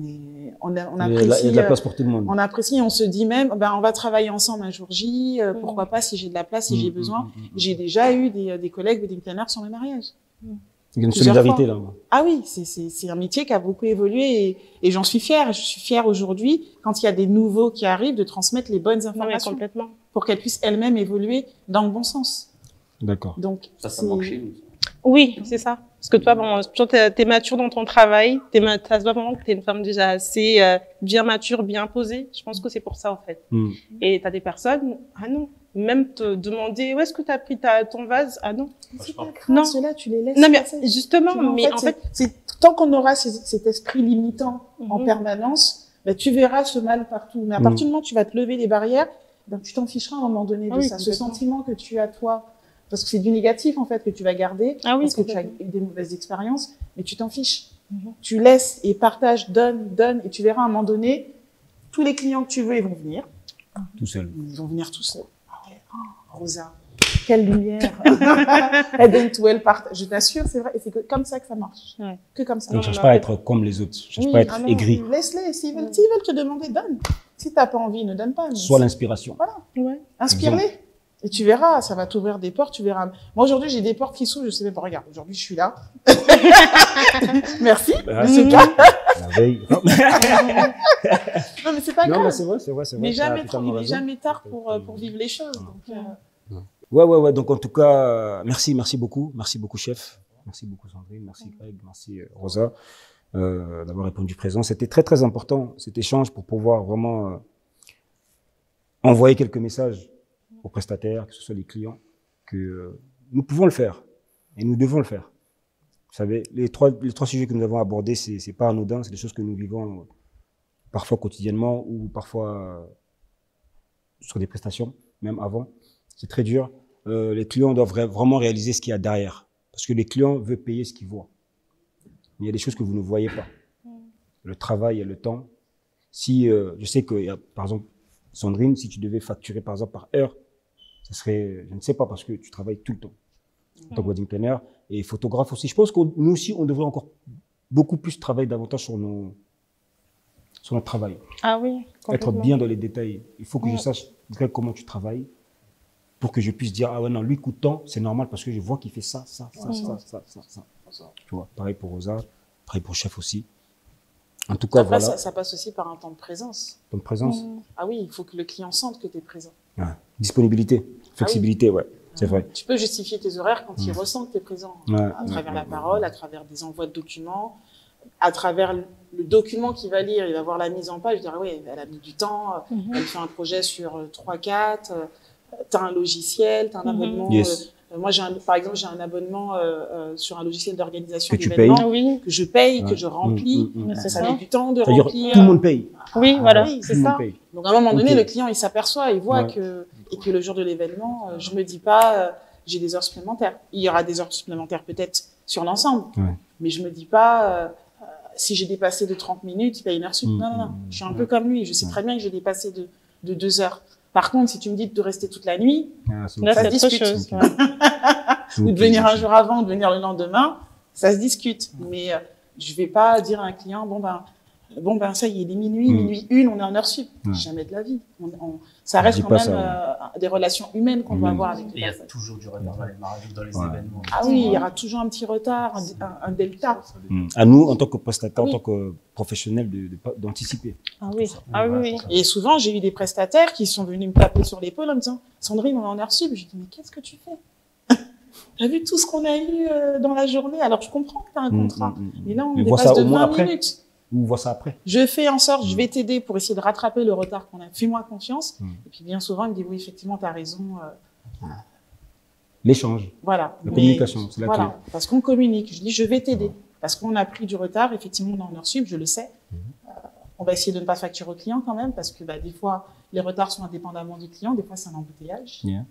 Il y a apprécie, de la place pour tout le monde. on apprécie, on se dit même, ben, on va travailler ensemble un jour J, pourquoi pas, si j'ai de la place, si j'ai besoin. J'ai déjà eu des collègues wedding planners sur mes mariages. Il y a une plusieurs solidarité fois. là. Ah oui, c'est un métier qui a beaucoup évolué et j'en suis fière. Je suis fière aujourd'hui, quand il y a des nouveaux qui arrivent, de transmettre les bonnes Non, mais informations complètement. pour qu'elles puissent elles-mêmes évoluer dans le bon sens. D'accord. Donc, Ça c'est- manque chez nous. Oui, c'est ça. Parce que toi, bon, t'es mature dans ton travail, ça se voit vraiment que t'es une femme déjà assez bien mature, bien posée. Je pense que c'est pour ça, en fait. Mm. Et t'as des personnes, ah non, même te demander où est-ce que t'as pris ton vase, ah non. c'est pas grave, Non. ceux-là, tu les laisses Non, mais passer. justement, Tu vois, mais en fait, c'est tant qu'on aura cet esprit limitant en Mhm. permanence, ben, tu verras ce mal partout. Mais à partir du moment où tu vas te lever les barrières, ben, tu t'en ficheras à un moment donné de Ah oui, ça. Ce complètement. sentiment que tu as toi, parce que c'est du négatif en fait que tu vas garder, Ah oui, parce que tu as complètement. eu des mauvaises expériences, mais tu t'en fiches. Mhm. Tu laisses et partages, donne, et tu verras à un moment donné, tous les clients que tu veux, ils vont venir. Tout seul. Ils vont venir tout seuls. Ah ouais, oh, Rosa, quelle lumière. Elle donne tout, elle partage. Je t'assure, c'est vrai. Et c'est comme ça que ça marche. Ouais. Que comme ça. On ne cherche pas à être comme les autres. On ne cherche pas à être ah non, aigri. Laisse-les. S'ils veulent te demander, donne. Si t'as pas envie, ne donne pas. Mais Soit l'inspiration. Voilà. Ouais. Inspire-les. Et tu verras, ça va t'ouvrir des portes, tu verras. Moi, aujourd'hui, j'ai des portes qui s'ouvrent, je sais même pas. Regarde, aujourd'hui, je suis là. Merci, monsieur K. La veille. Non, mais c'est pas Non, grave. mais c'est vrai, c'est vrai, c'est vrai. Mais t'as jamais totalement trop, il est raison. jamais tard pour vivre les choses. Donc, Ouais. Donc, en tout cas, merci beaucoup. Merci beaucoup, chef. Merci beaucoup, Sandrine. Merci, Greg. Merci, Rosa, d'avoir répondu présent. C'était très, très important, cet échange, pour pouvoir vraiment envoyer quelques messages aux prestataires, que ce soit les clients, que nous pouvons le faire et nous devons le faire. Vous savez, les trois sujets que nous avons abordés, c'est pas anodin, c'est des choses que nous vivons parfois quotidiennement ou parfois sur des prestations, même avant. C'est très dur. Les clients doivent vraiment réaliser ce qu'il y a derrière. Parce que les clients veulent payer ce qu'ils voient. Mais il y a des choses que vous ne voyez pas. Le travail et le temps. Si, je sais que, par exemple, Sandrine, si tu devais facturer, par exemple, par heure, ça serait, je ne sais pas, parce que tu travailles tout le temps. En tant que wedding planner et photographe aussi. Je pense que nous aussi, on devrait encore beaucoup plus travailler davantage sur notre travail. Ah oui. Être bien dans les détails. Il faut que je sache Greg, comment tu travailles pour que je puisse dire, ah ouais, non, lui coûte tant, c'est normal parce que je vois qu'il fait ça. Tu vois, pareil pour Rosa, pareil pour Chef aussi. En tout cas, après, voilà. ça passe aussi par un temps de présence. Temps de présence. Ah oui, il faut que le client sente que tu es présent. Ouais. Disponibilité, flexibilité, ouais, c'est vrai. Tu peux justifier tes horaires quand il ressent que tu es présent. À travers la parole, à travers des envois de documents, à travers le document qu'il va lire, il va voir la mise en page, il va dire, oui, elle a mis du temps, elle fait un projet sur 3-4, tu as un logiciel, tu as un abonnement. Yes. Moi, par exemple, j'ai un abonnement sur un logiciel d'organisation Que tu d'événements Oui. que je paye, que je remplis. C'est Ça ça. met du temps de C'est-à-dire, remplir. tout le monde paye. Oui, voilà. Oui, Tout c'est le monde ça. paye. Donc, à un moment donné, Ok. le client, il s'aperçoit, il voit que le jour de l'événement, je me dis pas, j'ai des heures supplémentaires. Il y aura des heures supplémentaires peut-être sur l'ensemble. Ouais. Mais je me dis pas, si j'ai dépassé de 30 minutes, il paye une heure sup. Non. Je suis un peu comme lui. Je sais très bien que j'ai dépassé de 2 heures. Par contre, si tu me dis de rester toute la nuit, Ah, c'est Là, ça c'est se autre discute. chose. Ok. Ouais. ou de venir un jour avant, ou de venir le lendemain, ça se discute. Mais je vais pas dire à un client, bon ben ça y est, il est minuit 1, on est en heure sup. Jamais de la vie. Ça Je reste dis quand pas même ça, des relations humaines qu'on doit Humaines. avoir avec Et les il y a personnes. toujours du retard dans les mariages, dans les Ouais. événements. Ah oui, il y aura toujours un petit retard, un delta. À nous, en tant que prestataire, Oui. en tant que professionnel, d'anticiper. Ah oui. Ah oui. Et souvent, j'ai eu des prestataires qui sont venus me taper sur l'épaule en me disant « Sandrine, on est en heure sup ». Je dis « Mais qu'est-ce que tu fais ? T'as vu tout ce qu'on a eu dans la journée ? Alors, je comprends que tu as un contrat. Mais là, on Mais vois dépasse ça de au moins 20 après. minutes. Ou voit ça après. Je fais en sorte, je vais t'aider pour essayer de rattraper le retard qu'on a. Fais-moi confiance. Et puis, bien souvent, il me dit « Oui, effectivement, tu as raison. L'échange, Voilà. la Mais communication, c'est la clé. voilà, parce qu'on communique. Je dis « Je vais t'aider. Parce qu'on a pris du retard. Effectivement, on est en heure sup, je le sais. On va essayer de ne pas facturer au client quand même, parce que des fois, les retards sont indépendamment du client. Des fois, c'est un embouteillage. Yeah.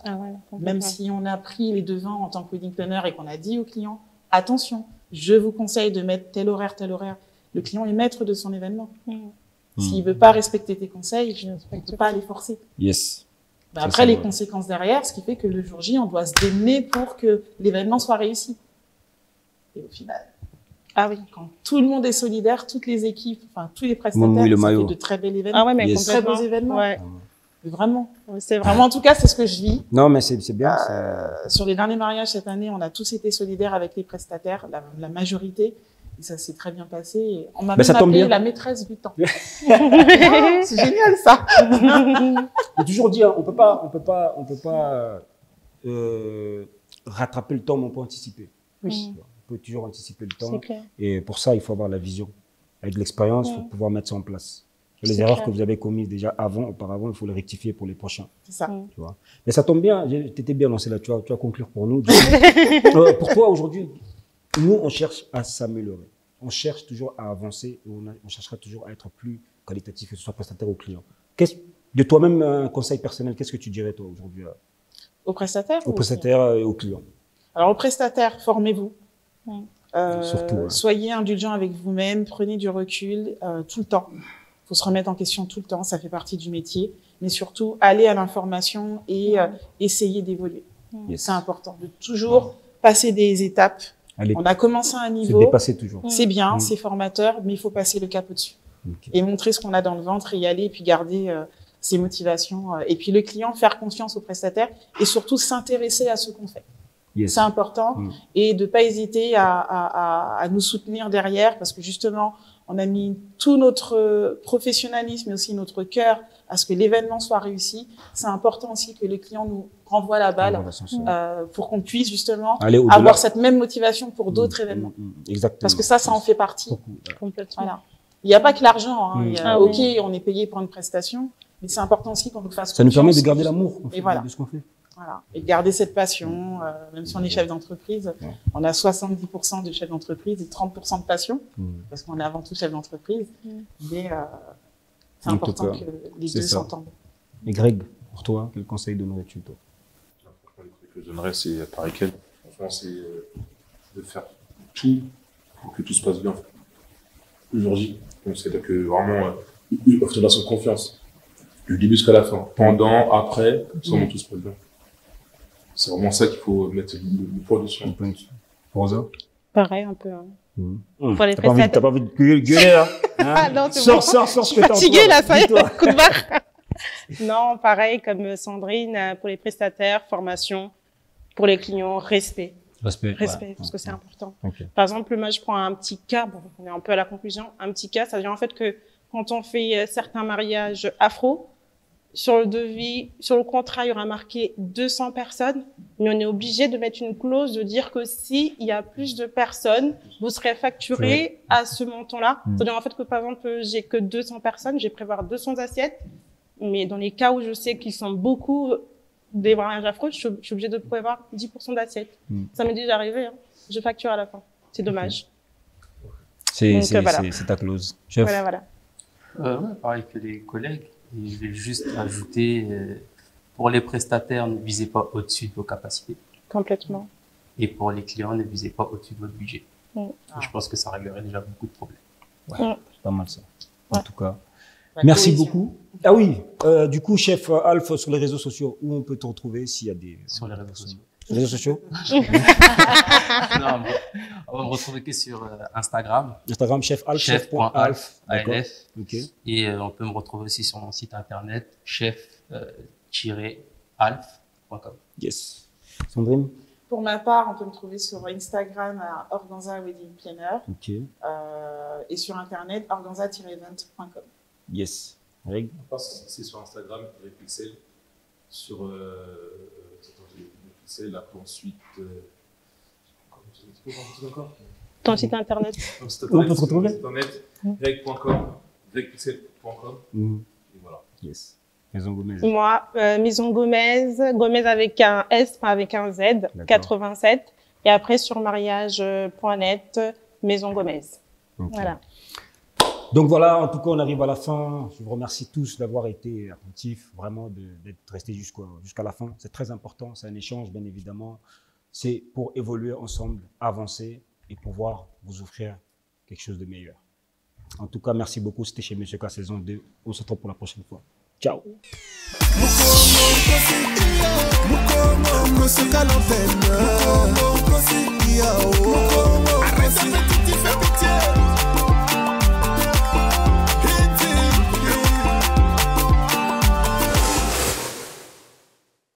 Ah ouais. Même si on a pris les devants en tant que wedding planner et qu'on a dit au client, attention, je vous conseille de mettre tel horaire. Le client est maître de son événement. S'il veut pas respecter tes conseils, je ne peux pas les forcer. Yes. Ça, Après, c'est les vrai. conséquences derrière, ce qui fait que le jour J, on doit se démener pour que l'événement soit réussi. Et au final, Ah oui. quand tout le monde est solidaire, toutes les équipes, enfin, tous les Mouille prestataires, le ça maillot. fait de très bels événements. Ah ouais, mais Yes. Très complètement. beaux événements. Ouais. Vraiment. C'est vrai. Vraiment, en tout cas, c'est ce que je vis. Non, mais c'est bien. Sur les derniers mariages cette année, on a tous été solidaires avec les prestataires, la majorité. Et ça s'est très bien passé. Et on m'a Ben, ça même tombe appelé bien. la maîtresse du temps. Ah, c'est génial, ça. J'ai toujours dit, hein, on peut pas rattraper le temps, mais on peut anticiper. Oui. On peut toujours anticiper le temps. C'est clair. Et pour ça, il faut avoir la vision. Avec de l'expérience, il faut pouvoir mettre ça en place. Les C'est erreurs clair. que vous avez commises déjà auparavant, il faut les rectifier pour les prochains. C'est ça. Tu vois. Mais ça tombe bien, tu étais bien lancé là, tu vas conclure pour nous. Pour toi, aujourd'hui, nous, on cherche à s'améliorer. On cherche toujours à avancer et on cherchera toujours à être plus qualitatif, que ce soit prestataire ou client. De toi-même, un conseil personnel, qu'est-ce que tu dirais, toi, aujourd'hui, Aux prestataires aux ou prestataires et aux clients? Alors, aux prestataires, formez-vous. Mm. Surtout, ouais. Soyez indulgents avec vous-même, prenez du recul tout le temps. faut se remettre en question tout le temps, ça fait partie du métier, mais surtout aller à l'information et essayer d'évoluer. Yes. C'est important de toujours passer des étapes. Allez, On a commencé à un se niveau, dépasser toujours. c'est bien, Mm. c'est formateur, mais il faut passer le cap au-dessus Ok. et montrer ce qu'on a dans le ventre et y aller, et puis garder ses motivations. Et puis le client, faire confiance au prestataire et surtout s'intéresser à ce qu'on fait. Yes. C'est important Mm. et de pas hésiter à nous soutenir derrière parce que justement, on a mis tout notre professionnalisme mais aussi notre cœur à ce que l'événement soit réussi. C'est important aussi que le client nous renvoie la balle pour qu'on puisse justement Aller au-delà. avoir cette même motivation pour d'autres événements. Exactement. Parce que ça en fait partie. Beaucoup, voilà. Complètement. Voilà. Il n'y a pas que l'argent. Hein. Mm. Il y a, Ah ok, oui. on est payé pour une prestation, mais c'est important aussi qu'on nous fasse Ça nous permet de confiance. garder l'amour en fait, voilà. de ce qu'on fait. Voilà. Et de garder cette passion, même si on est chef d'entreprise, Ouais. on a 70% de chef d'entreprise et 30% de passion, Mm. parce qu'on est avant tout chef d'entreprise. Mm. Mais c'est En important tout cas, que les c'est deux ça. s'entendent. Et Greg, pour toi, quel conseil donnerais-tu toi? Les conseils que je donnerais, c'est pareil qu'elle. Franchement, c'est de faire tout pour que tout se passe bien. Le jour J. Donc, c'est-à-dire que vraiment, offre de son confiance. Du début jusqu'à la fin. Pendant, après, sans tout se passe bien. C'est vraiment ça qu'il faut mettre le poids dessus. Pour Rosa? Pareil, un peu. Hein. Pour les T'as pas prestataires. envie de gueuler là? Hein? Ah non, c'est Sors, bon. sors, Je ce suis que t'as en fatiguée toi. là, ça y est, Dis-toi. coup de barre. Non, pareil comme Sandrine, pour les prestataires, formation, pour les clients, respect. Respect. Respect, parce que c'est important. Ok. Par exemple, moi, je prends un petit cas, bon, on est un peu à la conclusion, un petit cas, ça veut dire en fait que quand on fait certains mariages afro, sur le devis, sur le contrat, il y aura marqué 200 personnes, mais on est obligé de mettre une clause de dire que si il y a plus de personnes, vous serez facturé à ce montant-là. C'est-à-dire en fait que par exemple, j'ai que 200 personnes, je vais prévoir 200 assiettes, mais dans les cas où je sais qu'ils sont beaucoup des mariages afro, je suis obligée de prévoir 10% d'assiettes. Ça m'est déjà arrivé, hein. Je facture à la fin. C'est dommage. Donc, voilà. C'est ta clause. Chef. Voilà. Ouais, pareil que les collègues. Et je vais juste ajouter, pour les prestataires, ne visez pas au-dessus de vos capacités. Complètement. Et pour les clients, ne visez pas au-dessus de votre budget. Mm. Et je pense que ça réglerait déjà beaucoup de problèmes. C'est pas mal ça. En Ouais. tout cas. La Merci cohésion. beaucoup. Ah oui, du coup, chef Alf, sur les réseaux sociaux, où on peut te retrouver s'il y a des... Sur les réseaux sociaux. Sur les réseaux sociaux? Non, on va me retrouver que sur Instagram, Instagram, chef Alf, chef.alf, D'accord. ALF. Ok. Et on peut me retrouver aussi sur mon site internet, chef-alf.com. Yes. Sandrine? Pour ma part, on peut me trouver sur Instagram à Organza Wedding Planner Ok. et sur internet organza-event.com. Yes. Greg? C'est sur Instagram, avec Pixel. Sur Pixel, après ensuite. Encore Ton site internet. Où on peut te retrouver? Internet, reg.com, regpixel.com. Et voilà. Yes. Maison Gomez. Moi, Maison Gomez, Gomez avec un S, pas avec un Z, 87. Et après, sur mariage.net, Maison Gomez. Ok. Voilà. Donc voilà, en tout cas, on arrive à la fin. Je vous remercie tous d'avoir été attentifs, vraiment d'être restés jusqu'à la fin. C'est très important, c'est un échange, bien évidemment. C'est pour évoluer ensemble, avancer et pouvoir vous offrir quelque chose de meilleur. En tout cas, merci beaucoup. C'était chez Monsieur K saison 2. On se retrouve pour la prochaine fois. Ciao. Mukongo, Monsieur K l'antenne.